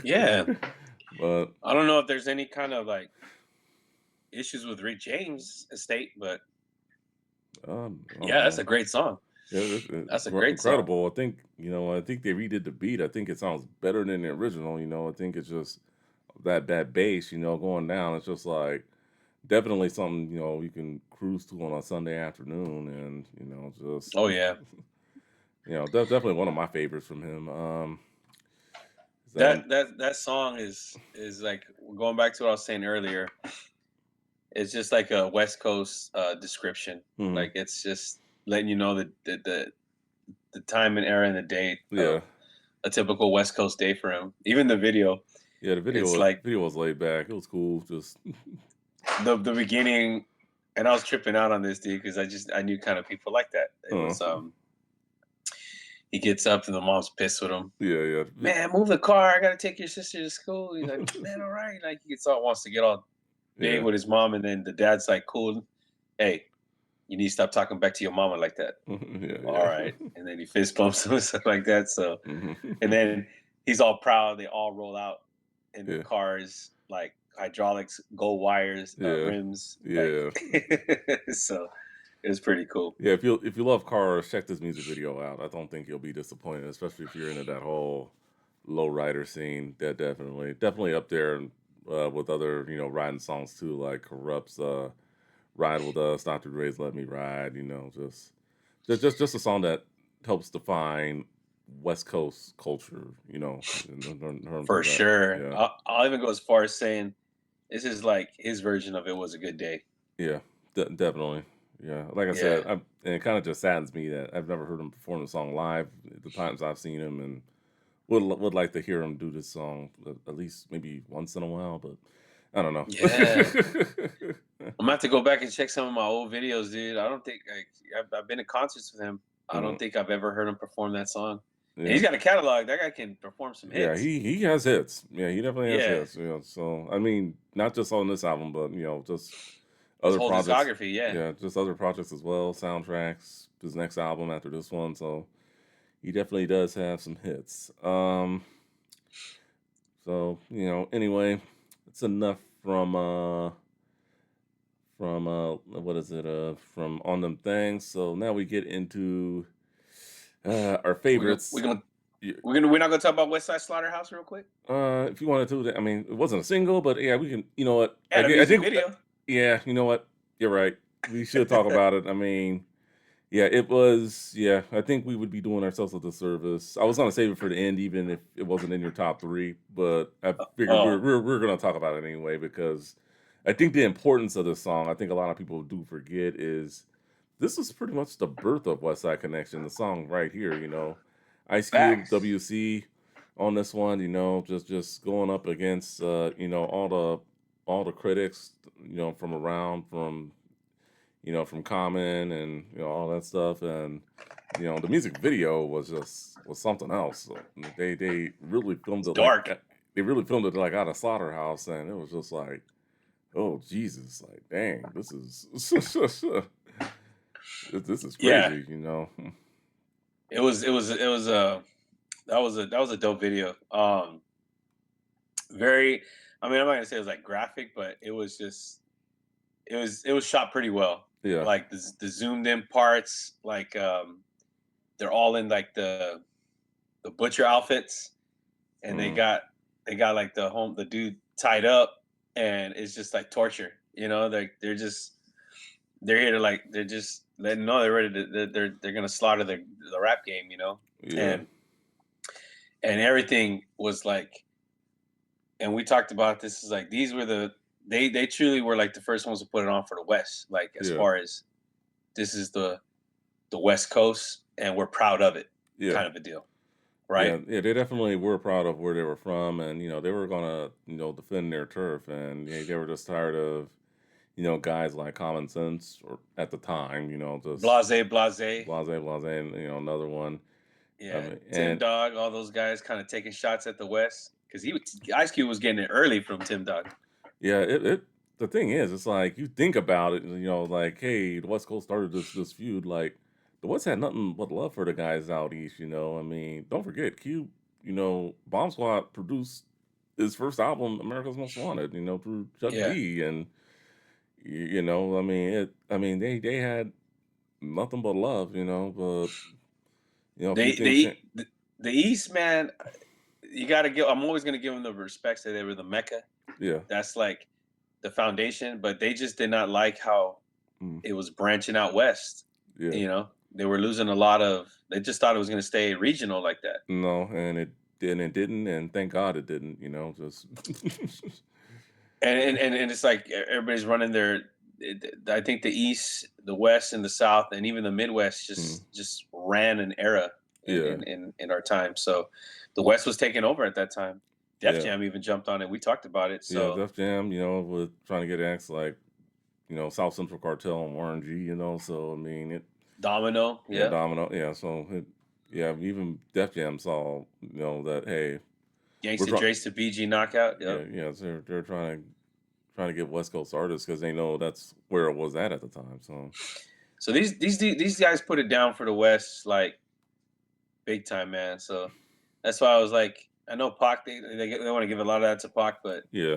A: Yeah.
B: But
A: I don't know if there's any kind of like issues with Rick James' estate, but
B: I don't
A: yeah, that's a
B: know.
A: great song.
B: Yeah,
A: That's a great song.
B: incredible. I think they redid the beat. I think it sounds better than the original. I think it's just that bass, going down. It's just like definitely something you can cruise to on a Sunday afternoon, and just
A: Oh yeah.
B: definitely one of my favorites from him. Then
A: That song is like going back to what I was saying earlier. It's just like a West Coast description.
B: mhm,
A: Like it's just letting you know the time and era and the day
B: yeah,
A: of a typical West Coast day for him. Even the video,
B: yeah. The
A: it's
B: video
A: like
B: video was laid back. It was cool. Just
A: the beginning, and I was tripping out on this dude because I knew kind of people like that. It
B: uh,
A: was he gets up and the mom's pissed with him.
B: yeah, yeah,
A: Man, move the car. I gotta take your sister to school. He's like, man, all right. Like he gets all wants to get all big
B: yeah,
A: with his mom, and then the dad's like, cool. Hey, you need to stop talking back to your mama like that.
B: yeah,
A: All
B: yeah.
A: right. And then he fist bumps him and stuff like that. So and
B: Mhm.
A: then he's all proud. They all roll out in the
B: Yeah,
A: cars, like hydraulics, gold wires,
B: yeah,
A: rims, like
B: yeah.
A: so it was pretty cool.
B: Yeah, if you love cars, check this music video out. I don't think you'll be disappointed, especially if you're into that whole lowrider scene. That definitely up there with other riding songs too, like Corrupt's "Ride with Us," Dr. Dre's "Let Me Ride." Just a song that helps define West Coast culture. In terms
A: For
B: of that.
A: sure.
B: Yeah,
A: I'll even go as far as saying this is like his version of "It Was a Good Day."
B: yeah, definitely. Yeah. Like I
A: Yeah.
B: said, and it kind of just saddens me that I've never heard him perform the song live. The times I've seen him, and would like to hear him do this song at least maybe once in a while, but I don't know.
A: Yeah. I'm gonna have to go back and check some of my old videos, dude. I don't think I've been to concerts with him. I don't
B: Mm,
A: think I've ever heard him perform that song. And
B: yeah.
A: he's got a catalog. That guy can perform some
B: Yeah,
A: hits.
B: he has hits. Yeah, he definitely has
A: Yeah.
B: hits. So I mean, not just on this album, but just
A: His
B: other
A: whole
B: projects.
A: discography, yeah.
B: Yeah, just other projects as well, soundtracks, his next album after this one. So he definitely does have some hits. So anyway, it's enough from what is it from On Them Thangs. So now we get into our
A: We're gonna
B: favorites.
A: we're gonna
B: Y-
A: we're not gonna talk about Westside Slaughterhouse real quick.
B: If you wanted to, I mean, it wasn't a single, but yeah, we can. You know what?
A: Had a
B: I
A: music
B: think,
A: video.
B: yeah, you know what? You're right. We should talk about it. I mean, yeah, it was. Yeah, I think we would be doing ourselves a disservice. I was gonna save it for the end, even if it wasn't in your top three, but I figured
A: Oh,
B: we're gonna talk about it anyway because I think the importance of this song. I think a lot of people do forget is this is pretty much the birth of Westside Connection. The song right here, Ice Cube,
A: facts.
B: WC on this one. Just going up against all the critics, from around from Common and all that stuff, and the music video was something else. So they really filmed
A: It's
B: it like
A: dark.
B: they really filmed it like out of Slaughterhouse, and it was just like, oh Jesus, like dang, this is this is
A: Yeah.
B: crazy.
A: It was that was a dope video. Very. I mean, I'm not gonna say it was like graphic, but it was shot pretty well.
B: Yeah.
A: Like the zoomed in parts, like they're all in like the butcher outfits, and they
B: Hmm.
A: got like the dude tied up, and it's just like torture. They're here to like they're just letting know they're ready to they're gonna slaughter the rap game,
B: Yeah.
A: and everything was like, and we talked about this is like these were they truly were like the first ones to put it on for the West, like as
B: Yeah.
A: far as this is the West Coast, and we're proud of it,
B: Yeah.
A: kind of a deal, right?
B: Yeah, they definitely were proud of where they were from, and they were gonna defend their turf, and they were just tired of guys like Common Sense, or at the time, just
A: Blase, blase,
B: blase, and another one. I
A: yeah.
B: mean,
A: Tim
B: and
A: Dog, all those guys kind of taking shots at the West because Ice Cube was getting it early from Tim Dog.
B: yeah, it the thing is, it's like you think about it, like, hey, the West Coast started this feud. Like, the West had nothing but love for the guys out east. I mean, don't forget, Cube, Bomb Squad produced his first album, America's Most Wanted, through Chuck
A: Yeah,
B: D, and I mean, they had nothing but love, but a few things.
A: the East, man. You got to give. I'm always gonna give them the respects that they were the Mecca.
B: Yeah,
A: That's like the foundation, but they just did not like how
B: mm,
A: it was branching out west.
B: yeah,
A: They were losing a lot of. They just thought it was gonna stay regional like that.
B: no, and it didn't, and thank God it didn't. Just
A: And it's like everybody's running their. I think the East, the West, and the South, and even the Midwest
B: mm,
A: just ran an era in
B: yeah,
A: our time. So the West was taking over at that time. Def
B: yeah.
A: Jam even jumped on it. We talked about it.
B: Yeah,
A: So
B: Def Jam, with trying to get acts like, South Central Cartel and Warren G, so I mean
A: Domino,
B: yeah,
A: yeah,
B: Domino, yeah, so yeah, even Def Jam saw, that hey, we're
A: Gangsta
B: trying,
A: Drace to BG Knockout.
B: yeah,
A: Yep.
B: yeah, so they're trying to get West Coast artists because they know that's where it was at the time. So
A: So these guys put it down for the West like big time, man. So that's why I was like, I know Pac. They want to give a lot of that to Pac, but
B: yeah,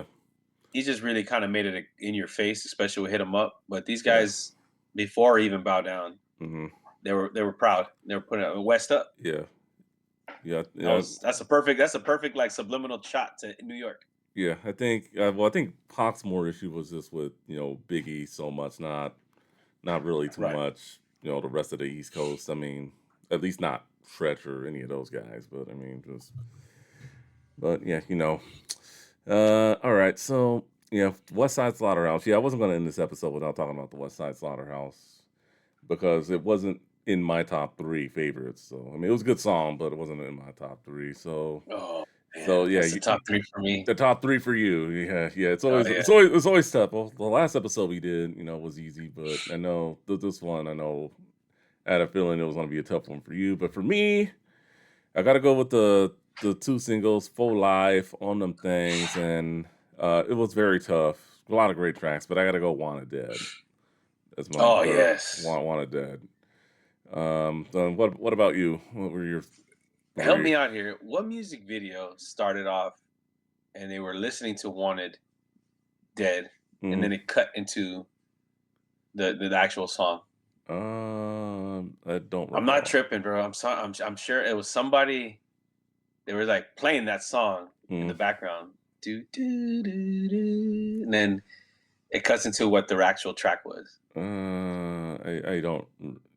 A: he just really kind of made it in your face, especially with Hit 'Em Up. But these
B: yeah,
A: guys, before even Bow Down,
B: hmm,
A: they were proud. They were putting it West up.
B: yeah, yeah,
A: That
B: yeah,
A: was that's a perfect like subliminal shot to New York.
B: yeah. I think Pac's more issue was just with Biggie so much, not really too
A: Right.
B: much, the rest of the East Coast. I mean, at least not Stretch or any of those guys, but I mean, but yeah, all right. So, West Side Slaughterhouse. Yeah, I wasn't going to end this episode without talking about the West Side Slaughterhouse. because it wasn't in my top 3 favorites. So I mean, it was a good song, but it wasn't in my top 3. So
A: Oh
B: so
A: man,
B: yeah,
A: that's the top three for me.
B: the top 3 for you. Yeah, yeah. It's
A: Oh
B: always
A: yeah.
B: tough. Well, the last episode we did, was easy, but I know this one, I had a feeling it was gonna be a tough one for you. But for me, I gotta go with the 2 singles, Full Life, On Them Things, and it was very tough. A lot of great tracks, but I gotta go Wanted Dead. That's my
A: Oh
B: third.
A: yes.
B: Wanted Dead. So what about you? What were
A: Help
B: your
A: me out here. What music video started off and they were listening to Wanted Dead, and
B: mhm.
A: then it cut into the actual song?
B: I don't
A: I'm not
B: recall.
A: tripping, bro. I'm sure it was somebody. They were like playing that song in the
B: Mm.
A: background. Do do do do, and then it cuts into what the actual track was.
B: I don't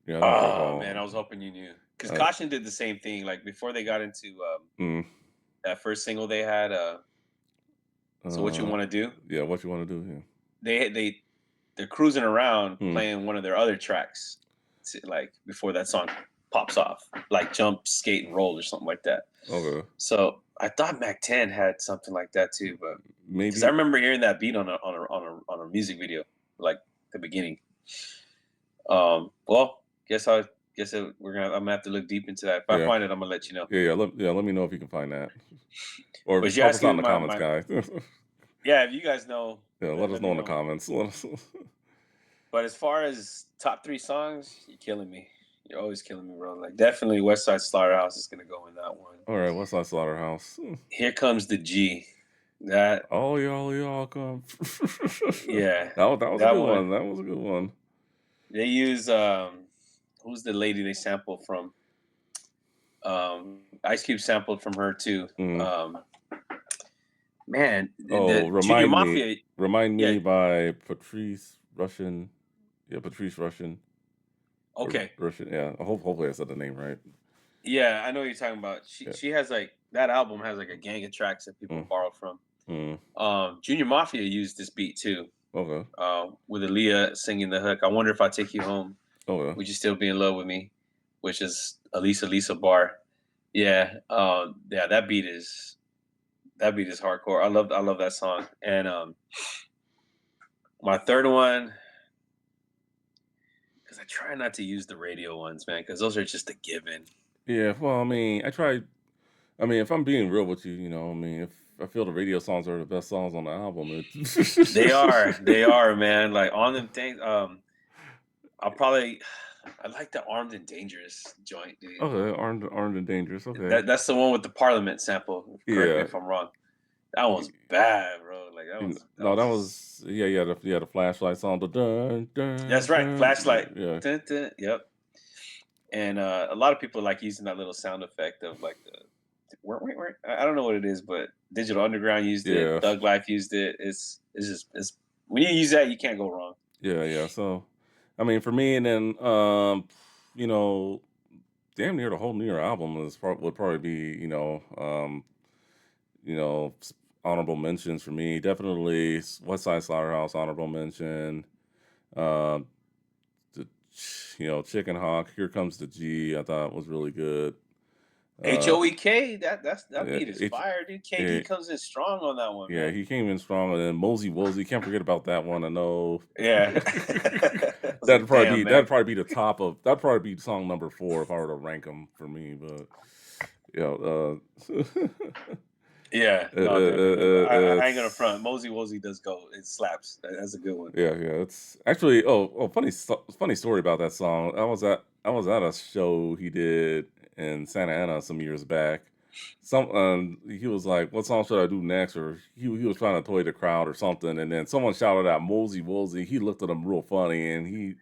B: yeah, I don't
A: Oh man,
B: recall.
A: I was hoping you knew because
B: Uh,
A: Caution did the same thing. Like before they got into
B: mm,
A: that first single they had, "So What You
B: uh,
A: Want to Do."
B: yeah, what you want to do? Yeah.
A: They're cruising around
B: Mm,
A: playing one of their other tracks, like before that song pops off, like "Jump, Skate, and Roll" or something like that.
B: okay.
A: So I thought Mac 10 had something like that too, but because I
B: Maybe.
A: remember hearing that beat on a music video, like the beginning. Well, I'm gonna have to look deep into that. If I
B: Yeah.
A: find it, I'm gonna let you know.
B: Let me know if you can find that, or
A: But you're
B: help us out in
A: asking
B: the
A: my
B: comments,
A: my
B: guys.
A: yeah, if you guys know,
B: Yeah, let us
A: let me
B: know in the
A: know.
B: comments. Let us.
A: But as far as top three songs, you're killing me. You're always killing me, bro. Like definitely Westside Slaughterhouse is gonna go in that one.
B: All right, Westside Slaughterhouse.
A: Here Comes the G. That
B: All y'all come.
A: yeah,
B: That was a
A: that
B: good
A: one.
B: one. That was a good one.
A: They use who's the lady they sampled from? Ice Cube sampled from her too.
B: Mm.
A: Man,
B: Oh,
A: the Junior Mafia.
B: remind
A: Yeah,
B: me by Patrice Russian. Yeah, Patrice Russian or
A: okay.
B: Russian. Yeah, hopefully I said the name right.
A: Yeah, I know what you're talking about. She
B: Yeah.
A: she has like that album has like a gang of tracks that people
B: Mm,
A: borrow from.
B: mm,
A: Junior Mafia used this beat too.
B: okay.
A: With Aaliyah singing the hook. I wonder if I take you home,
B: Okay.
A: would you still be in love with me? Which is Lisa Bar. Yeah, yeah, that beat is hardcore. I love that song. And my third one, because I try not to use the radio ones, man, because those are just a given.
B: Yeah. Well, I mean, I tried. I mean, if I'm being real with you, I mean, if I feel the radio songs are the best songs on the album,
A: They are, man. Like on them things. I'll probably, I like the Armed and Dangerous joint, dude.
B: okay, armed and dangerous. Okay.
A: That's the one with the Parliament sample. Correct me
B: Yeah.
A: if I'm wrong. That one's bad, bro. Like that
B: No, that
A: was.
B: was the flashlight song. The dun
A: That's
B: dun
A: right.
B: dun.
A: Flashlight.
B: Yeah.
A: Dun, dun, yep. And a lot of people like using that little sound effect of like the. I don't know what it is, but Digital Underground used it.
B: Yeah.
A: Thug Life used it. It's when you use that, you can't go wrong.
B: Yeah. Yeah. So, I mean, for me, and then you know, damn near the whole New Year album would probably be you know, s- honorable mentions for me. Definitely West Side Slaughterhouse, honorable mention. Um, the Chicken Hawk. Here Comes the G. I thought was really good. Uh,
A: HOEK, that
B: yeah,
A: beat is fire, dude. KD
B: yeah,
A: comes in strong on that one,
B: yeah,
A: man.
B: he came in strong, and then Mosey Wozy. Can't forget about that one. I know.
A: Yeah. I was like, damn, man.
B: That'd probably be song number 4 if I were to rank them for me. But
A: Yeah,
B: uh, uh,
A: no, definitely. But I ain't gonna front.
B: it's
A: Mosey Wozy does go. It slaps. That's a good one.
B: Yeah, yeah. It's actually funny story about that song. I was at a show he did in Santa Ana some years back. He was like, "What song should I do next?" Or he was trying to toy the crowd or something, and then someone shouted out "Mosey Woolsey." He looked at him real funny, and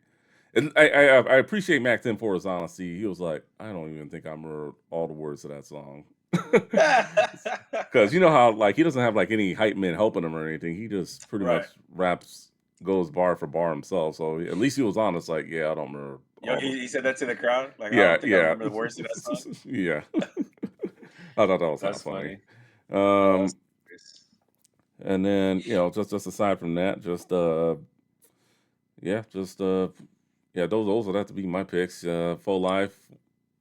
B: I appreciate Mac 10 for his honesty. He was like, "I don't even think I remember all the words to that song." Because you know how like he doesn't have like any hype men helping him or anything. He just pretty much
A: Right.
B: raps, goes bar for bar himself. So at least he was honest. Like, yeah, I don't remember
A: Yo,
B: all the.
A: he said that to the crowd. Like, I
B: Yeah,
A: don't think I
B: yeah,
A: remember the words to that song.
B: yeah. I thought that was kind
A: That's
B: of funny.
A: funny. Oh, that's
B: Um,
A: hilarious.
B: and then just aside from that, just yeah, just yeah, those would have to be my picks. Full Life,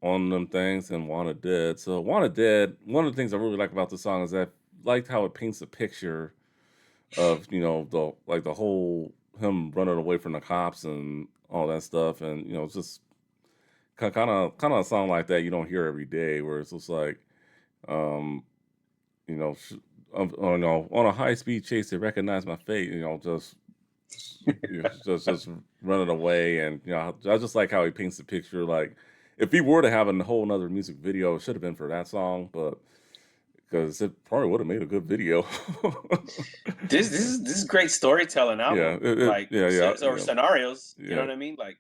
B: On Them Thangs, and Wanted Dead. So Wanted Dead, one of the things I really like about the song is that I liked how it paints a picture of, the whole him running away from the cops and all that stuff, and it's just kind of a song like that you don't hear every day, where it's just like, um, you know, sh- on a high speed chase, they recognize my fate. Just running away, and I just like how he paints the picture. Like, if he were to have a whole nother music video, it should have been for that song, but because it probably would have made a good video.
A: This is great storytelling
B: Yeah,
A: album, like
B: yeah, yeah,
A: or
B: yeah,
A: scenarios. You know
B: yeah,
A: what I mean? Like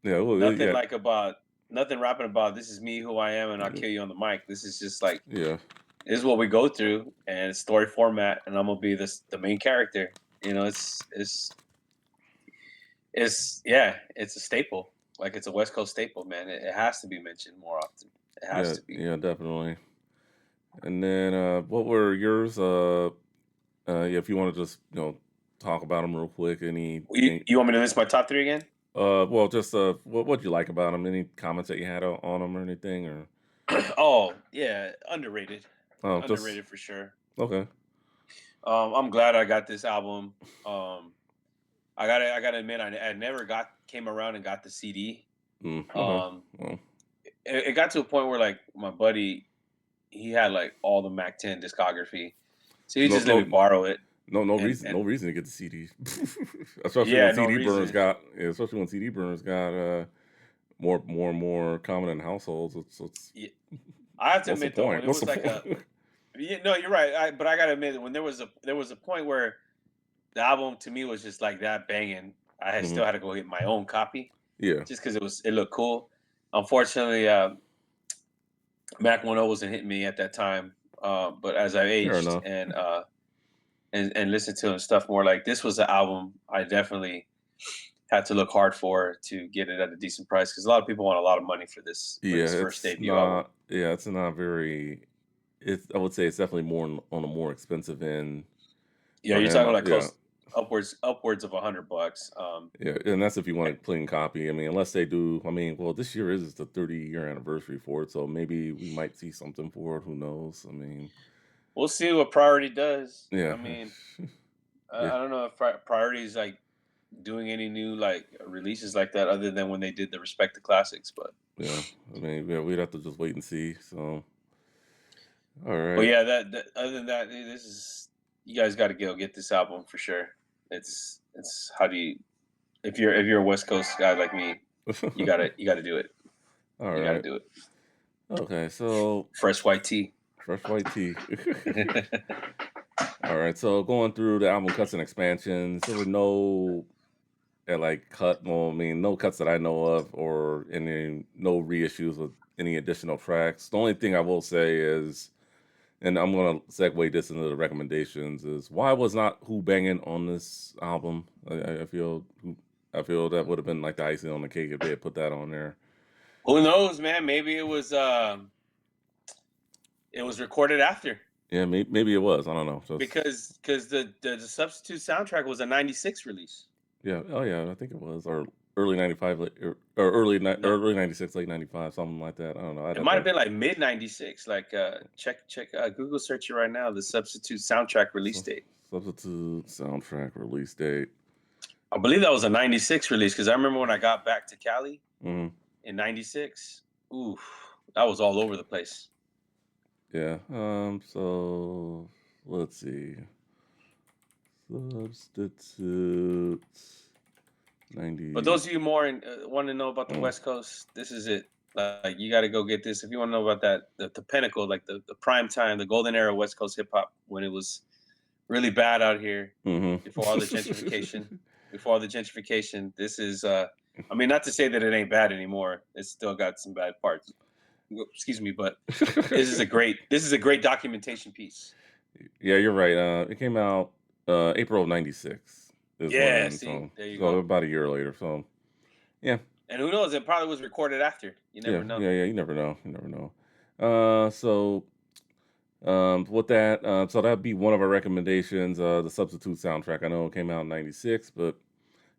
B: yeah, well,
A: nothing
B: yeah,
A: like about nothing rapping about this is me who I am and I'll kill you on the mic. This is just like
B: yeah,
A: this is what we go through and it's story format and I'm gonna be the main character. You know, it's yeah, it's a staple. Like it's a West Coast staple, man. It has to be mentioned more often. It has
B: yeah,
A: to be.
B: yeah, definitely. And then, what were yours? Yeah, if you want to just talk about them real quick.
A: You want me to list my top three again?
B: Well, just what you like about them? Any comments that you had on them or anything? Or
A: Oh yeah, underrated,
B: just
A: underrated for sure.
B: okay.
A: I'm glad I got this album. Um, I gotta admit, I never came around and got the CD.
B: Okay.
A: Um,
B: Well,
A: it got to a point where like my buddy, he had like all the Mac 10 discography, so he
B: no,
A: just let me
B: no,
A: borrow it.
B: no
A: And
B: reason to get the CD, especially when
A: yeah, no
B: CD burners
A: reason.
B: got, yeah, especially when CD burners got more and more common in households.
A: Yeah, I have to
B: What's the
A: admit though, when
B: point?
A: it
B: What's
A: was
B: the
A: like
B: point?
A: a yeah, no, you're right. But I gotta admit, when there was a point where the album to me was just like that banging,
B: hmm
A: still had to go get my own copy
B: Yeah,
A: just because it looked cool. Unfortunately, Mac 10 wasn't hitting me at that time. But as I
B: fair
A: aged
B: enough.
A: and listened to stuff more, like this was the album I definitely had to look hard for to get it at a decent price because a lot of people want a lot of money for
B: Yeah,
A: this first
B: it's
A: debut album.
B: not. Yeah, it's not very. It's. I would say it's definitely more on a more expensive end
A: Yeah,
B: for
A: you're
B: him.
A: talking like
B: Yeah,
A: close upwards of $100.
B: yeah, and that's if you want a clean copy. I mean, unless they do. I mean, well, this year is the 30-year anniversary for it, so maybe we might see something for it. Who knows? I mean,
A: We'll see what Priority does.
B: yeah,
A: I mean,
B: yeah,
A: I don't know if Priority is like doing any new like releases like that other than when they did the Respect the Classics.
B: yeah. I mean, yeah, we'd have to just wait and see. So, all
A: But
B: right.
A: yeah, that other than that, this is you guys got to go get this album for sure. It's how do you if you're a West Coast guy like me, you gotta do it.
B: All
A: You gotta
B: right.
A: do it.
B: Okay. So,
A: Fresh white tea.
B: fresh white tea. All right. So going through the album cuts and expansions, there were no well, I mean, no cuts that I know of, or no reissues with any additional tracks. The only thing I will say is, and I'm gonna segue this into the recommendations, is why was not Who Banging on this album? I feel that would have been like the icing on the cake if they had put that on there.
A: Who knows, man? Maybe it was recorded after
B: Yeah, maybe it was. I don't know. Just
A: because the substitute soundtrack was a '96 release.
B: yeah, oh yeah, I think it was, or early '95, or early
A: No,
B: early '96, late '95, something like that. I don't know. I'd
A: it
B: have
A: might have
B: to
A: been like mid '96. Like check Google search it right now. The substitute soundtrack release
B: su-
A: date.
B: substitute soundtrack release date.
A: I believe that was a '96 release because I remember when I got back to Cali
B: Mhm.
A: in '96. Ooh, that was all over the place.
B: Yeah. So let's see. Substitute
A: But
B: 90.
A: those of you more want to know about the
B: Mm,
A: West Coast, this is it. Like you got to go get this if you want to know about that the pinnacle, like the prime time, the golden era of West Coast hip hop when it was really bad out here
B: hmm
A: before all the gentrification. Before all the gentrification, this is. I mean, not to say that it ain't bad anymore. It's still got some bad parts. Excuse me, but this is a great documentation piece.
B: yeah, you're right. It came out April of '96 is
A: Yeah,
B: when,
A: see, there you
B: so
A: go.
B: about a year later. So yeah,
A: And who knows? It probably was recorded after. You never know.
B: yeah. You never know. You never know. So with that, so that'd be one of our recommendations. The substitute soundtrack. I know it came out in '96, but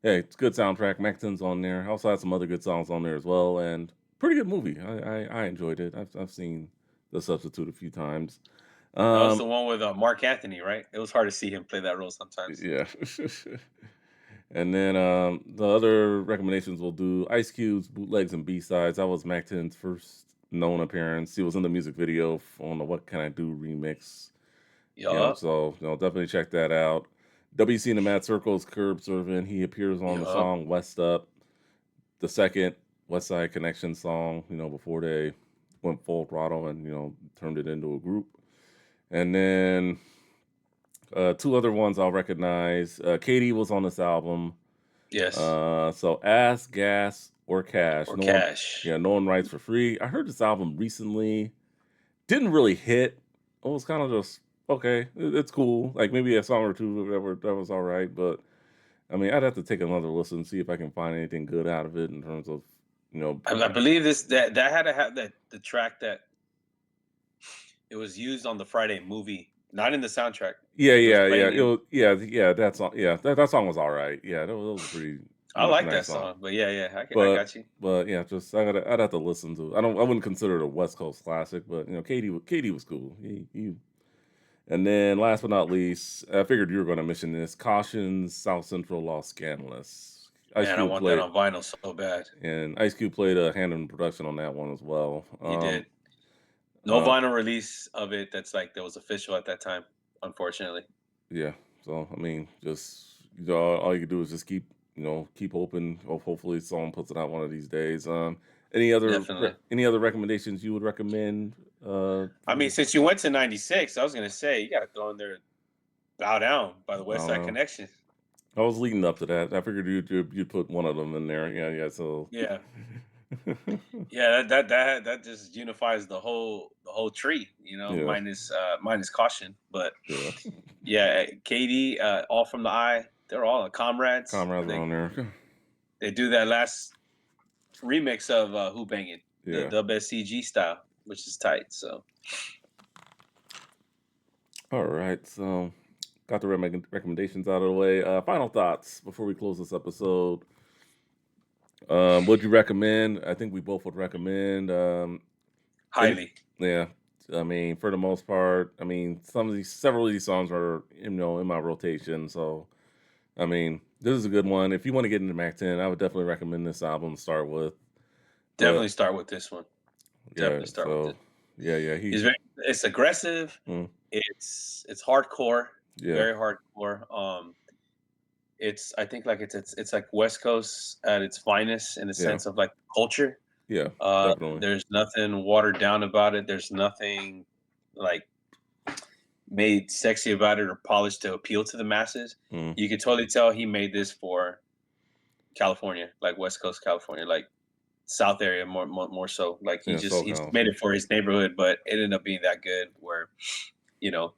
B: Hey, it's a good soundtrack. Mack 10's on there. Also had some other good songs on there as well, and pretty good movie. I enjoyed it. I've seen The Substitute a few times.
A: That was the
B: Um,
A: one with Mark Anthony, right? It was hard to see him play that role sometimes.
B: yeah. And then the other recommendations we'll do Ice Cube's bootlegs and B sides. That was Mack 10's first known appearance. He was in the music video on the What Can I Do remix.
A: Yup,
B: So definitely check that out. WC and the Mad Circle's Curb Servant. He appears on the
A: yup.
B: song West Up, the second Westside Connection song, before they went full throttle and, turned it into a group. And then two other ones I'll recognize. Katie was on this album.
A: Yes.
B: So Ass, Gas, or Cash.
A: Or
B: No one,
A: Cash.
B: yeah, no one writes for free. I heard this album recently. Didn't really hit. It was kind of just okay. It's cool. Like maybe a song or two, or whatever. That was all right. But I mean, I'd have to take another listen, see if I can find anything good out of it in terms of, you know.
A: I believe that had to have that the track that it was used on the Friday movie, not in the soundtrack.
B: Yeah,
A: It was
B: yeah, yeah.
A: playing in.
B: Yeah. That song, that song was all right. Yeah, that was a pretty
A: I like
B: nice
A: that
B: song.
A: song, but yeah, I
B: But
A: got you.
B: but yeah, just I'd have to listen to it. I wouldn't consider it a West Coast classic, but Katie was cool. He And then last but not least, I figured you were going to mention this. Caution, South Central Los Scandalous. Ice
A: Man, I
B: Cube
A: want that
B: played,
A: on vinyl so bad.
B: and Ice Cube played a hand in production on that one as well.
A: He did. No
B: Uh,
A: vinyl release of it that was official at that time, unfortunately.
B: yeah. So I mean, just all you can do is just keep hoping. Hopefully, someone puts it out one of these days.
A: Definitely.
B: Any other recommendations you would recommend?
A: I mean, since you went to 96, I was gonna say you gotta throw in there Bow Down by the
B: I don't
A: Westside
B: know.
A: Connection.
B: I was leading up to that. I figured you'd put one of them in there. Yeah, yeah. So
A: Yeah. Yeah, that just unifies the whole tree,
B: yeah,
A: minus caution. But
B: yeah.
A: yeah, Katie, all from the eye, they're all comrades.
B: Comrades are on there.
A: They do that last remix of Who Bangin', the
B: Yeah.
A: dub SCG style, which is tight. So
B: All right. So got the recommendations out of the way. Final thoughts before we close this episode. Would you recommend? I think we both would recommend. Any,
A: highly.
B: yeah. I mean, for the most part, I mean, several of these songs are, in my rotation. So, I mean, this is a good one. If you want to get into Mac 10, I would definitely recommend this album to start with. But
A: Definitely start with this one.
B: yeah,
A: Definitely start with
B: so
A: this.
B: yeah,
A: It's aggressive.
B: mm,
A: It's hardcore,
B: yeah,
A: very hardcore. I think like it's like West Coast at its finest in the
B: yeah,
A: sense of like culture.
B: yeah, definitely.
A: There's nothing watered down about it. There's nothing like made sexy about it or polished to appeal to the masses.
B: Mm,
A: You could totally tell he made this for California, like West Coast California, like South area more so. Like
B: yeah,
A: he just
B: SoCal.
A: made it for his neighborhood, but it ended up being that good where you know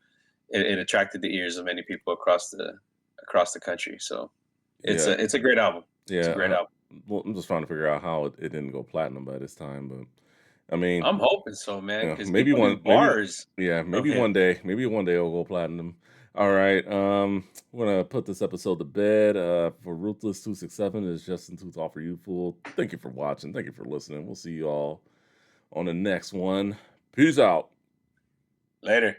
A: it attracted the ears of many people across the country. So
B: Yeah,
A: it's a great album. It's a
B: yeah.
A: great album.
B: Well, I'm just trying to figure out how it didn't go platinum by this time, but I mean,
A: I'm hoping so, man,
B: yeah,
A: because people need bars of
B: maybe
A: him.
B: one day it'll go platinum. All right, we're gonna put this episode to bed. For Ruthless 267 is Justin Tooth All for You Fool. Thank you for watching. Thank you for listening. We'll see you all on the next one. Peace out.
A: Later.